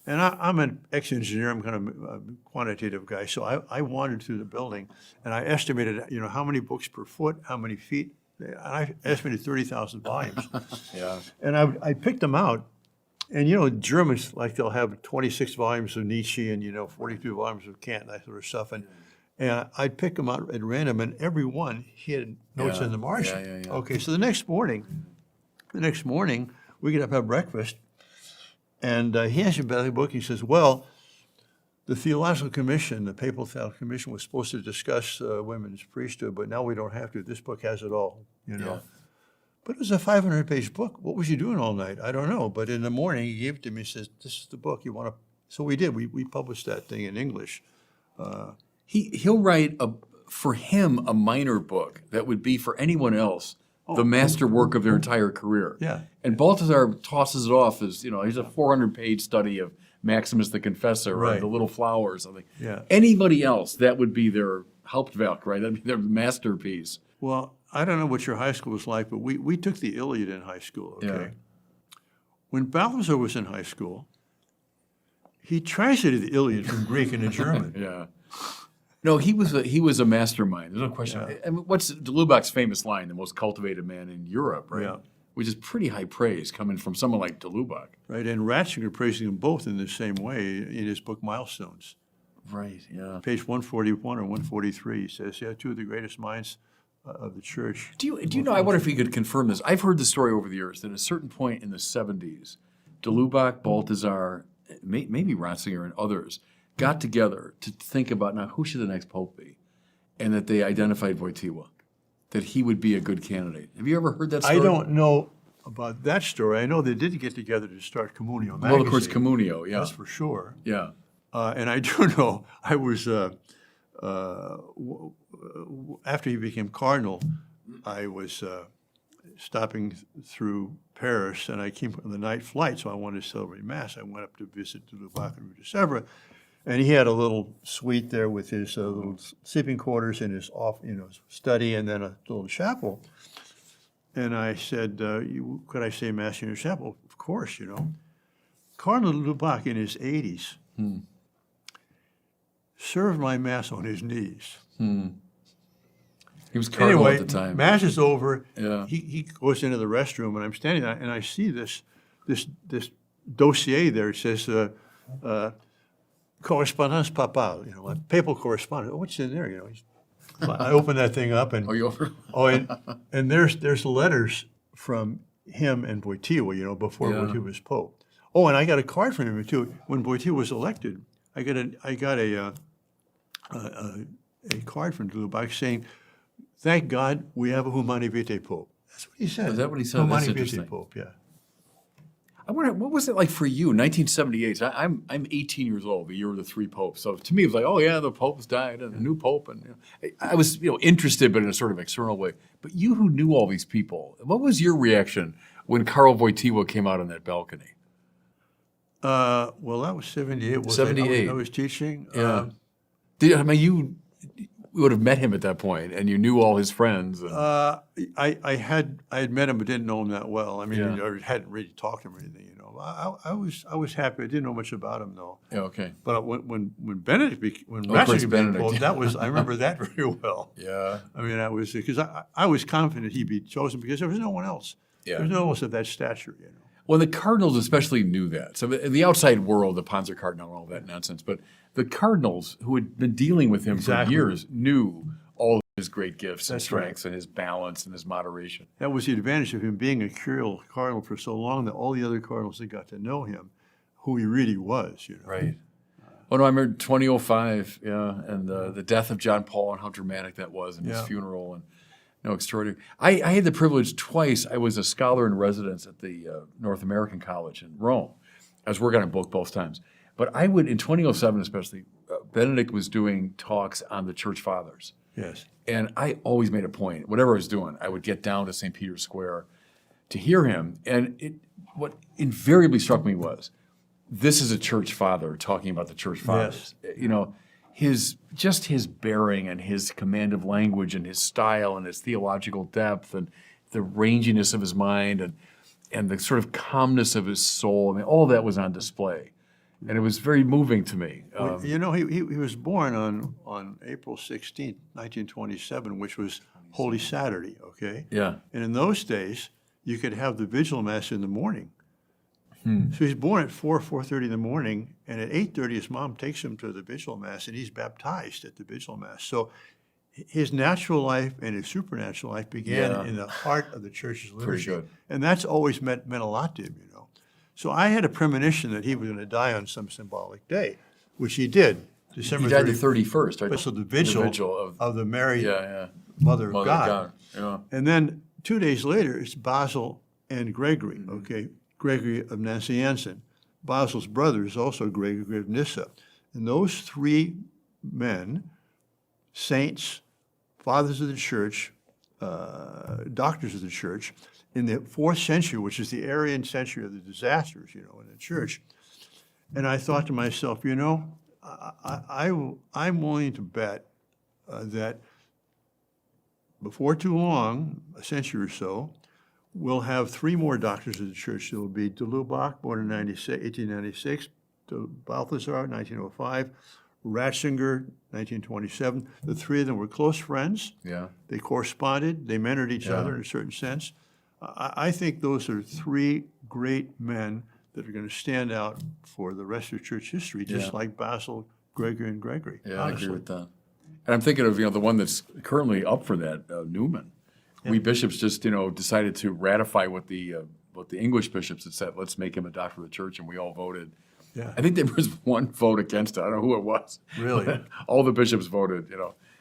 And I'm an ex-engineer, I'm kind of a quantitative guy, so I wandered through the building, and I estimated, you know, how many books per foot, how many feet, and I estimated 30,000 volumes. Yeah. And I picked them out, and, you know, Germans, like, they'll have 26 volumes of Nietzsche and, you know, 42 volumes of Kant, that sort of stuff, and I'd pick them out at random, and every one, he had notes in the margin. Yeah. Okay, so the next morning, we get up and have breakfast, and he has you about the book. He says, well, the Theological Commission, the Papal Theological Commission, was supposed to discuss women's priesthood, but now we don't have to. This book has it all, you know. Yeah. But it was a 500-page book. What was you doing all night? I don't know. But in the morning, he gave it to me. He says, this is the book you want to. So we did. We published that thing in English. He'll write, for him, a minor book that would be for anyone else the masterwork of their entire career. Yeah. And Balthasar tosses it off as, you know, he's a 400-page study of Maximus the Confessor or Right. The Little Flower or something. Yeah. Anybody else, that would be their Hauptwerk, right? That'd be their masterpiece. Well, I don't know what your high school was like, but we took the Iliad in high school, okay? Yeah. When Balthasar was in high school, he translated the Iliad from Greek into German. Yeah. No, he was a mastermind. There's no question. Yeah. I mean, what's de Lubac's famous line, the most cultivated man in Europe, right? Yeah. Which is pretty high praise coming from someone like de Lubac. Right, and Ratzinger praising them both in the same way in his book Milestones. Right, yeah. Page 141 or 143, he says, yeah, two of the greatest minds of the church. Do you know, I wonder if you could confirm this. I've heard the story over the years that at a certain point in the 70s, de Lubac, Balthasar, maybe Ratzinger and others got together to think about, now, who should the next pope be? And that they identified Wojtyła, that he would be a good candidate. Have you ever heard that story? I don't know about that story. I know they did get together to start Communio magazine. Well, of course, Communio, yeah. That's for sure. Yeah. And I do know, I was, after he became cardinal, I was stopping through Paris, and I came on the night flight, so I wanted to celebrate Mass. I went up to visit de Lubac and Rue de Sèvres, and he had a little suite there with his little sleeping quarters and his study, and then a little chapel. And I said, could I say Mass in your chapel? Of course, you know. Cardinal de Lubac in his 80s served my Mass on his knees. He was cardinal Anyway, at the time. Mass is over. Yeah. He goes into the restroom, and I'm standing there, and I see this dossier there. It says correspondance papale, you know, papal correspondence. Oh, what's in there? You know, I open that thing up, and Are you over? and there's letters from him and Wojtyła, you know, before Wojtyła was pope. Oh, and I got a card from him too. When Wojtyła was elected, I got a card from de Lubac saying, "Thank God we have a Humani Vitae Pope." That's what he said. Is that what he said? Humani That's Vitae interesting. Pope, yeah. I wonder, what was it like for you, 1978? So I'm 18 years old, the year of the three popes. So to me, it was like, oh yeah, the popes died and a new pope, and you know, I was interested, but in a sort of external way. But you who knew all these people, what was your reaction when Karl Wojtyła came out on that balcony? Well, that was 78. 78. I was teaching. Yeah. You would have met him at that point, and you knew all his friends. And, I had met him, but didn't know him that well. I mean, Yeah. I hadn't really talked to him or anything. You know, I was happy. I didn't know much about him though. yeah, okay. But when Benedict when of course, Ratzinger became Benedict, pope, yeah. that was I remember that very well. Yeah. I mean, that was because I was confident he'd be chosen because there was no one else. Yeah. There was no one else of that stature. You know. Well, the cardinals especially knew that. So in the outside world, the Panzer Cardinal and all that nonsense, but the cardinals who had been dealing with him for Exactly. years knew all of his great gifts and That's right. strengths and his balance and his moderation. That was the advantage of him being a curial cardinal for so long that all the other cardinals that got to know him, who he really was. You know. Right. Oh, no, I remember 2005, yeah, and the death of John Paul and how dramatic that was, and his Yeah. funeral, and extraordinary. I had the privilege twice. I was a scholar in residence at the North American College in Rome. I was working on a book both times. But I would, in 2007 especially, Benedict was doing talks on the Church Fathers. Yes. And I always made a point, whatever I was doing, I would get down to St. Peter's Square to hear him. And what invariably struck me was, this is a church father talking about the church fathers. Yes. His bearing and his command of language and his style and his theological depth and the ranginess of his mind and the sort of calmness of his soul. I mean, all of that was on display. And it was very moving to me. He was born on April 16th, 1927, which was Holy Saturday, okay? Yeah. And in those days, you could have the vigil mass in the morning. So he's born at 4:30 in the morning, and at 8:30 his mom takes him to the vigil mass, and he's baptized at the vigil mass. So his natural life and his supernatural life began in the heart of the church's liturgy. Pretty good. And that's always meant a lot to him, So I had a premonition that he was going to die on some symbolic day, which he did. December He died the 31st, right? So the vigil of the Mary, Mother of God. Yeah. And then 2 days later, it's Basil and Gregory, okay? Gregory of Nazianzen. Basil's brother is also Gregory of Nyssa. And those three men, saints, fathers of the church, doctors of the church, in the 4th century, which is the Arian century of the disasters, in the church. And I thought to myself, I'm willing to bet that before too long, a century or so, we'll have three more doctors of the church. There will be de Lubac, born in 1896, de Balthasar, 1905, Ratzinger, 1927. The three of them were close friends. Yeah. They corresponded. They mentored each other in a certain sense. I think those are three great men that are going to stand out for the rest of church history, just like Basil, Gregory, and Gregory. Yeah, honestly. I agree with that. And I'm thinking of, the one that's currently up for that, Newman. We bishops just, decided to ratify what the English bishops had said. Let's make him a doctor of the church, and we all voted. Yeah. I think there was one vote against it. I don't know who it was. Really? All the bishops voted,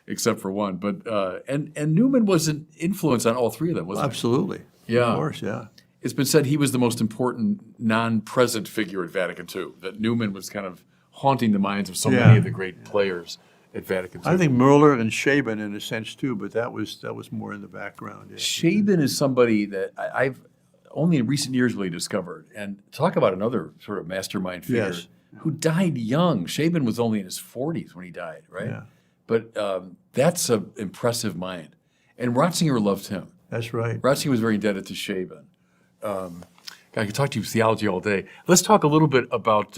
except for one. But and Newman was an influence on all three of them, wasn't he? Absolutely. Yeah. Of course, yeah. It's been said he was the most important non-present figure at Vatican II, that Newman was kind of haunting the minds of so many of the great players at Vatican II. I think Mueller and Shaben in a sense too, but that was more in the background. Yeah. Shaben is somebody that I've only in recent years really discovered. And talk about another sort of mastermind figure Yes. who died young. Shaben was only in his 40s when he died, right? Yeah. But that's an impressive mind. And Ratzinger loved him. That's right. Ratzinger was very indebted to Shaben. I could talk to you theology all day. Let's talk a little bit about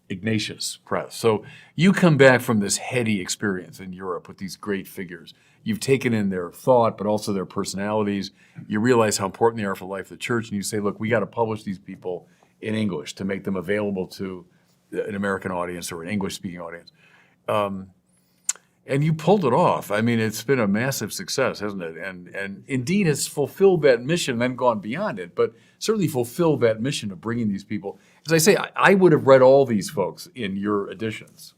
Ignatius Press. So you come back from this heady experience in Europe with these great figures. You've taken in their thought, but also their personalities. You realize how important they are for the life of the church, and you say, look, we got to publish these people in English to make them available to an American audience or an English-speaking audience. And you pulled it off. I mean, it's been a massive success, hasn't it? And indeed has fulfilled that mission and then gone beyond it, but certainly fulfilled that mission of bringing these people. As I say, I would have read all these folks in your editions,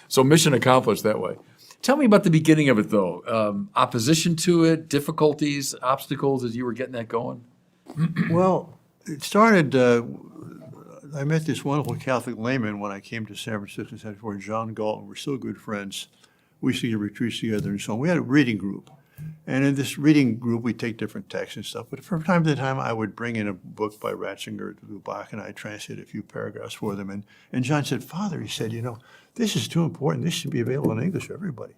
So mission accomplished that way. Tell me about the beginning of it, though. Opposition to it, difficulties, obstacles as you were getting that going? Well, it started, I met this wonderful Catholic layman when I came to San Francisco in '74, John Galton. We're still good friends. We used to get retreats together and so on. We had a reading group. And in this reading group, we take different texts and stuff. But from time to time, I would bring in a book by Ratzinger, de Lubac, and I translated a few paragraphs for them. And John said, Father, he said, this is too important. This should be available in English for everybody.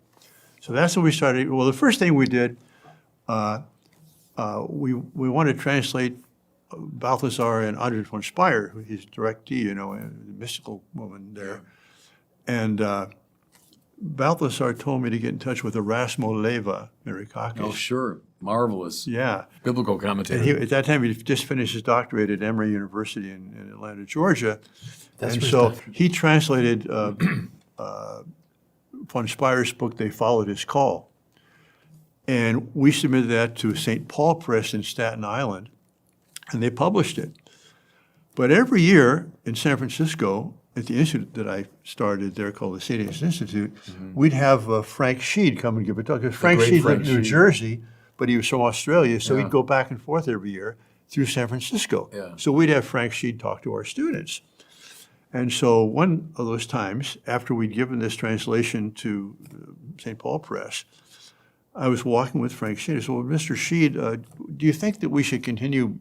So that's when we started. Well, the first thing we did, we wanted to translate Balthasar and Henri von Speyer, his directee, a mystical woman there. And Balthasar told me to get in touch with Erasmo Leyva Merikakis. Oh, sure. Marvelous. Yeah. Biblical commentator. And at that time, he just finished his doctorate at Emory University in Atlanta, Georgia. That's and where so his doctorate- he translated von Speyer's book, They Followed His Call. And we submitted that to St. Paul Press in Staten Island, and they published it. But every year in San Francisco, at the institute that I started there called the Sadius Institute, we'd have Frank Sheed come and give a talk. Because Frank great Sheed Frank lived in New Sheed. Jersey, but he was from Australia, so Yeah. he'd go back and forth every year through San Francisco. Yeah. So we'd have Frank Sheed talk to our students. And so one of those times, after we'd given this translation to St. Paul Press, I was walking with Frank Sheed. I said, well, Mr. Sheed, do you think that we should continue,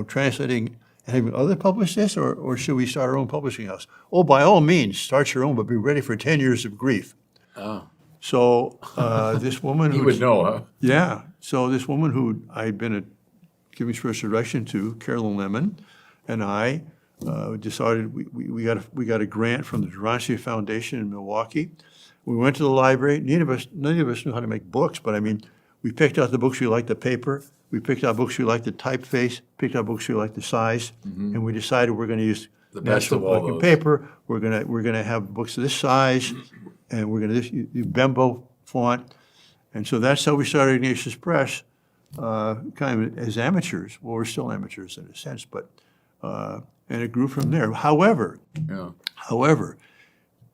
translating and having others publish this, or should we start our own publishing house? Oh, by all means, start your own, but be ready for 10 years of grief. Oh. So this woman He who would know, huh? yeah. So this woman who I'd been giving spiritual direction to, Carolyn Lemon, and I decided we got a grant from the Durancy Foundation in Milwaukee. We went to the library. None of us knew how to make books, but I mean, we picked out the books we liked the paper. We picked out books we liked the typeface. Picked out books we liked the size, and we decided we're going to use The best natural of all looking those. paper. We're gonna have books of this size, and we're gonna use Bembo font. And so that's how we started Ignatius Press, kind of as amateurs. Well, we're still amateurs in a sense, but and it grew from there. However,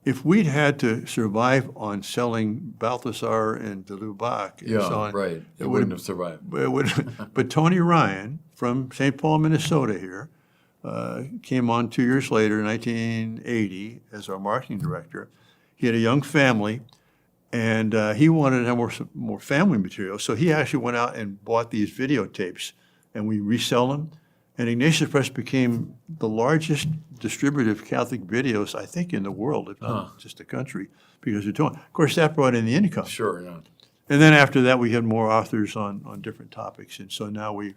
if we'd had to survive on selling Balthasar and de Lubac and so on, right. It wouldn't have survived. but Tony Ryan from St. Paul, Minnesota here, came on 2 years later, 1980, as our marketing director. He had a young family, and he wanted to have more family material. So he actually went out and bought these videotapes, and we resell them. And Ignatius Press became the largest distributor of Catholic videos, I think, in the world, if not just the country, because of Tony. Of course, that brought in the income. Sure, yeah. And then after that, we had more authors on different topics. And so now we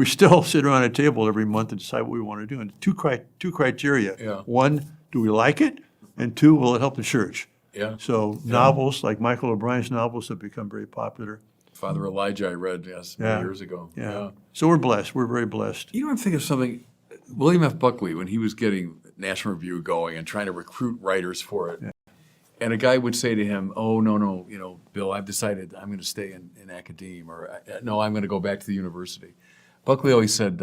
still sit around a table every month and decide what we want to do. And two criteria. Yeah. One, do we like it? And two, will it help the church? Yeah. So novels, like Michael O'Brien's novels, have become very popular. Father Elijah, I read, many years ago. Yeah. So we're blessed. We're very blessed. You know, I'm thinking of something. William F. Buckley, when he was getting National Review going and trying to recruit writers for it, and a guy would say to him, "Oh, no, Bill, I've decided I'm going to stay in academia, or no, I'm going to go back to the university." Buckley always said,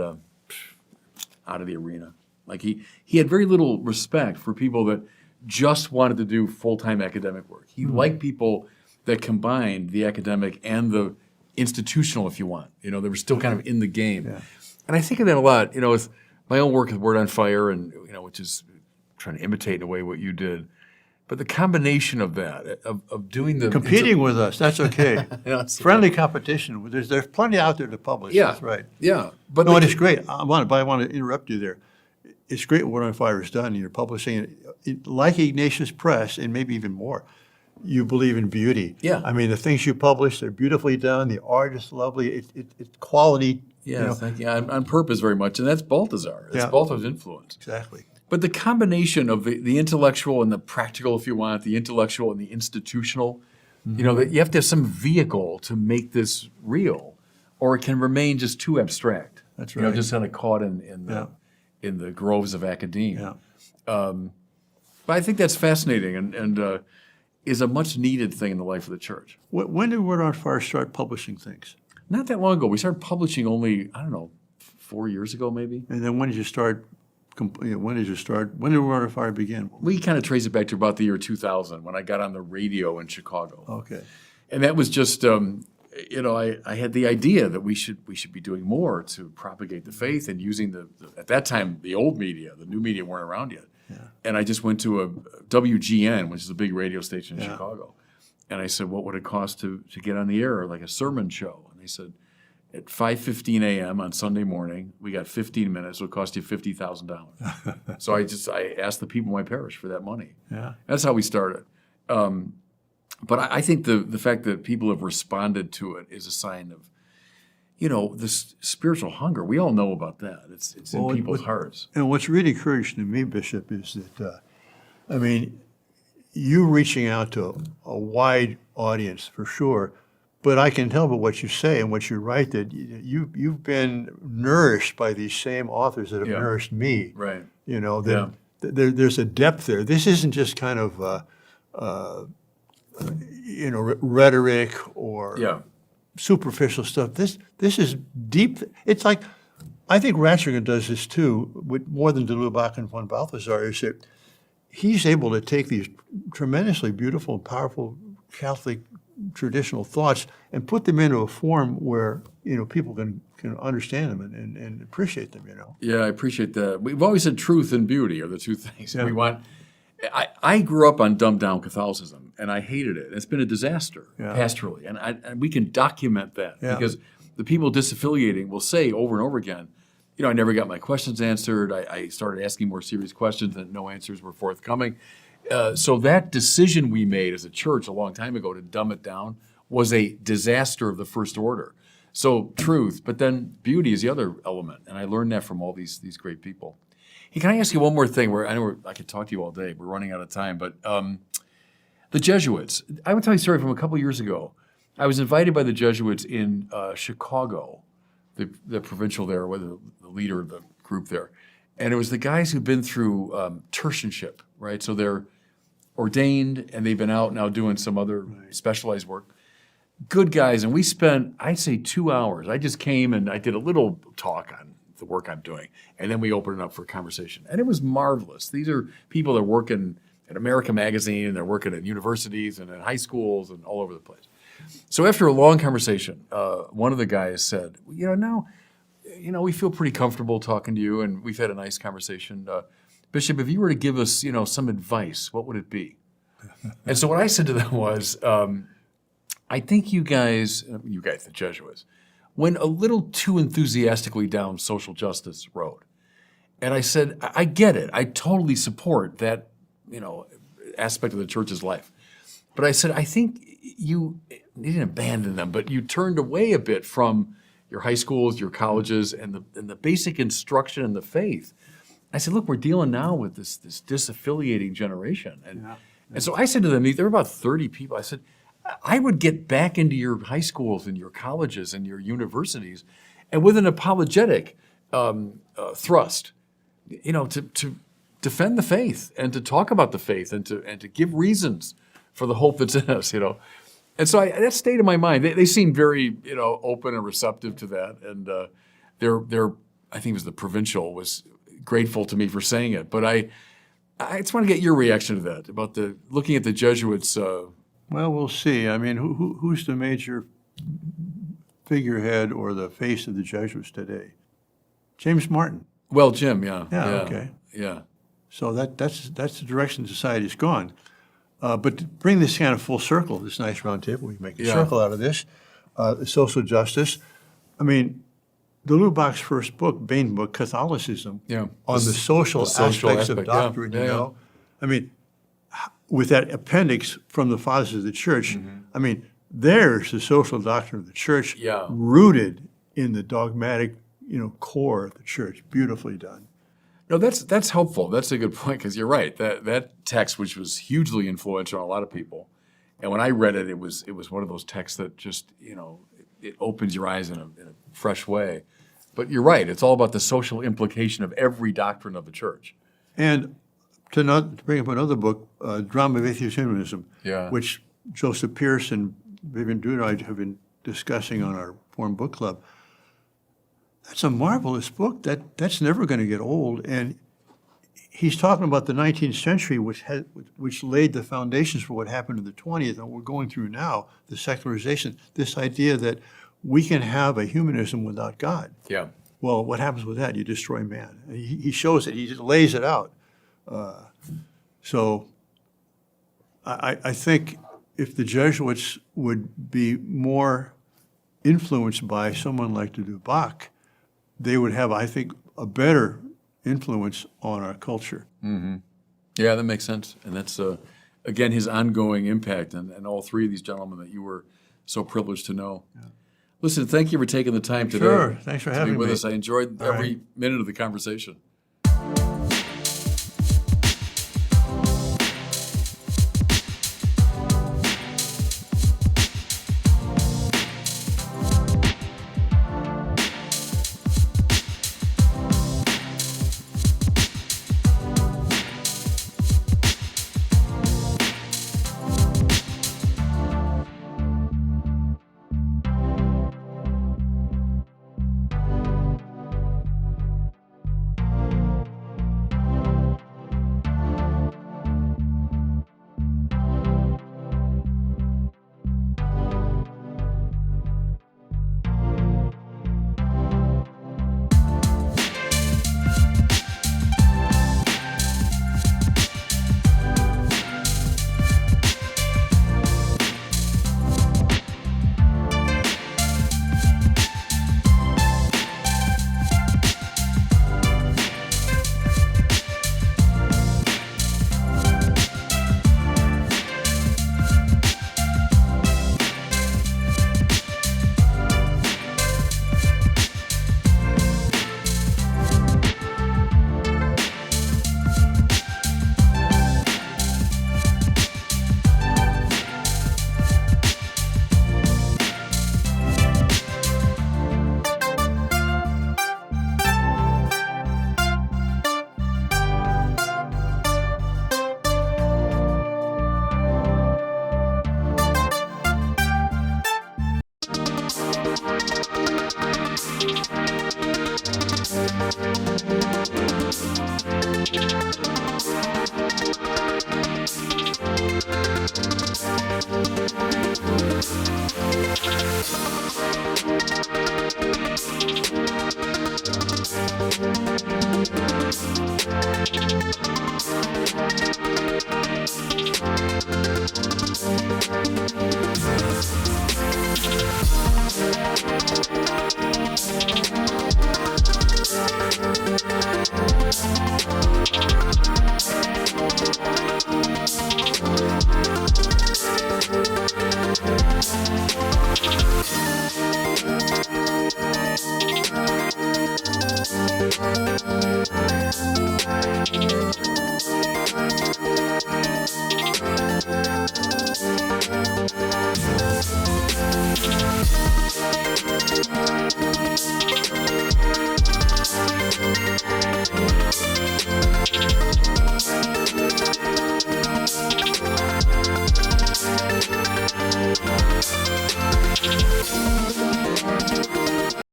"Out of the arena." Like he had very little respect for people that just wanted to do full-time academic work. He liked people that combined the academic and the institutional, if you want. They were still kind of in the game. Yeah. And I think of that a lot, with my own work with Word on Fire, and which is trying to imitate in a way what you did. But the combination of that, of doing the Competing with us, that's okay. it's- Friendly competition. There's plenty out there to publish. Yeah. That's right. Yeah, but No, and it's great. I want to interrupt you there. It's great what Word on Fire has done. You're publishing it, like Ignatius Press, and maybe even more. You believe in beauty. Yeah. I mean, the things you publish, they're beautifully done. The art is lovely. It's quality. yeah, thank you. On purpose very much, and that's Balthasar. It's Yeah. Balthasar's influence. Exactly. But the combination of the intellectual and the practical, if you want, the intellectual and the institutional, that you have to have some vehicle to make this real, or it can remain just too abstract. That's right. Just kind of caught in the groves of academia. Yeah. But I think that's fascinating and is a much needed thing in the life of the church. When did Word on Fire start publishing things? Not that long ago. We started publishing only, 4 years ago maybe. And then when did you start? When did Word on Fire begin? We kind of trace it back to about the year 2000 when I got on the radio in Chicago. Okay. And that was just, I had the idea that we should be doing more to propagate the faith and using at that time, the old media. The new media weren't around yet. Yeah. And I just went to a WGN, which is a big radio station in Chicago. And I said, what would it cost to get on the air, like a sermon show? And they said, at 5:15 a.m. on Sunday morning, we got 15 minutes. It would cost you $50,000. So I asked the people in my parish for that money. Yeah. That's how we started. But I think the fact that people have responded to it is a sign of, this spiritual hunger. We all know about that. It's in people's hearts. And what's really encouraging to me, Bishop, is that, you reaching out to a wide audience for sure, but I can tell by what you say and what you write that you've been nourished by these same authors that have nourished me. Right. There's a depth there. This isn't just kind of, rhetoric or superficial stuff. This is deep. It's like I think Ratzinger does this too, with more than de Lubac and von Balthasar, is that he's able to take these tremendously beautiful, powerful Catholic traditional thoughts and put them into a form where, people can understand them and appreciate them, Yeah, I appreciate that. We've always said truth and beauty are the two things. Yeah. We want. I grew up on dumbed down Catholicism, and I hated it. It's been a disaster pastorally, and we can document that because the people disaffiliating will say over and over again, I never got my questions answered. I started asking more serious questions, and no answers were forthcoming. So that decision we made as a church a long time ago to dumb it down was a disaster of the first order. So truth, but then beauty is the other element, and I learned that from all these great people. Hey, can I ask you one more thing? I know I could talk to you all day. We're running out of time, but the Jesuits. I would tell you a story from a couple years ago. I was invited by the Jesuits in Chicago, the provincial there, the leader of the group there, and it was the guys who've been through tertianship, right? So they're ordained, and they've been out now doing some other specialized work. Good guys, and we spent, I'd say, 2 hours. I just came and I did a little talk on the work I'm doing, and then we opened it up for conversation. And it was marvelous. These are people that work at America Magazine, and they're working at universities and in high schools and all over the place. So after a long conversation, one of the guys said, now, we feel pretty comfortable talking to you, and we've had a nice conversation. Bishop, if you were to give us, some advice, what would it be? And so what I said to them was, I think you guys, the Jesuits, went a little too enthusiastically down social justice road. And I said, I get it. I totally support that, aspect of the church's life. But I said, I think you didn't abandon them, but you turned away a bit from your high schools, your colleges, and the basic instruction in the faith. I said, look, we're dealing now with this disaffiliating generation. And so I said to them, there were about 30 people. I said, I would get back into your high schools and your colleges and your universities, and with an apologetic thrust, to defend the faith and to talk about the faith and to give reasons for the hope that's in us, And so that stayed in my mind. They seemed very, open and receptive to that, and their I think it was the provincial was grateful to me for saying it. But I just want to get your reaction to that about looking at the Jesuits. Well, we'll see. I mean, who's the major figurehead or the face of the Jesuits today? James Martin. Well, Jim, yeah. Okay. Yeah. So that's the direction society's gone. But to bring this kind of full circle, this nice round table, we make a circle out of this, social justice. I mean, de Lubac's first book, Bain book, Catholicism, on the social aspects of doctrine, I mean, with that appendix from the fathers of the church, I mean, there's the social doctrine of the church rooted in the dogmatic, core of the church. Beautifully done. No, that's helpful. That's a good point, because you're right. That text, which was hugely influential on a lot of people, and when I read it, it was one of those texts that just, it opens your eyes in a fresh way. But you're right. It's all about the social implication of every doctrine of the church. And to bring up another book, Drama of Atheist Humanism, which Joseph Pierce and Vivian Duda and I have been discussing on our Forum Book Club. That's a marvelous book. That's never going to get old. And he's talking about the 19th century, which laid the foundations for what happened in the 20th, and what we're going through now, the secularization, this idea that we can have a humanism without God. Yeah. Well, what happens with that? You destroy man. He shows it. He just lays it out. So I think if the Jesuits would be more influenced by someone like de Lubac, they would have, I think, a better influence on our culture. Mm-hmm. Yeah, that makes sense. And that's, again, his ongoing impact and all three of these gentlemen that you were so privileged to know. Yeah. Listen, thank you for taking the time today. Sure. Thanks for having me. To be with us. I enjoyed every minute of the conversation. Bye.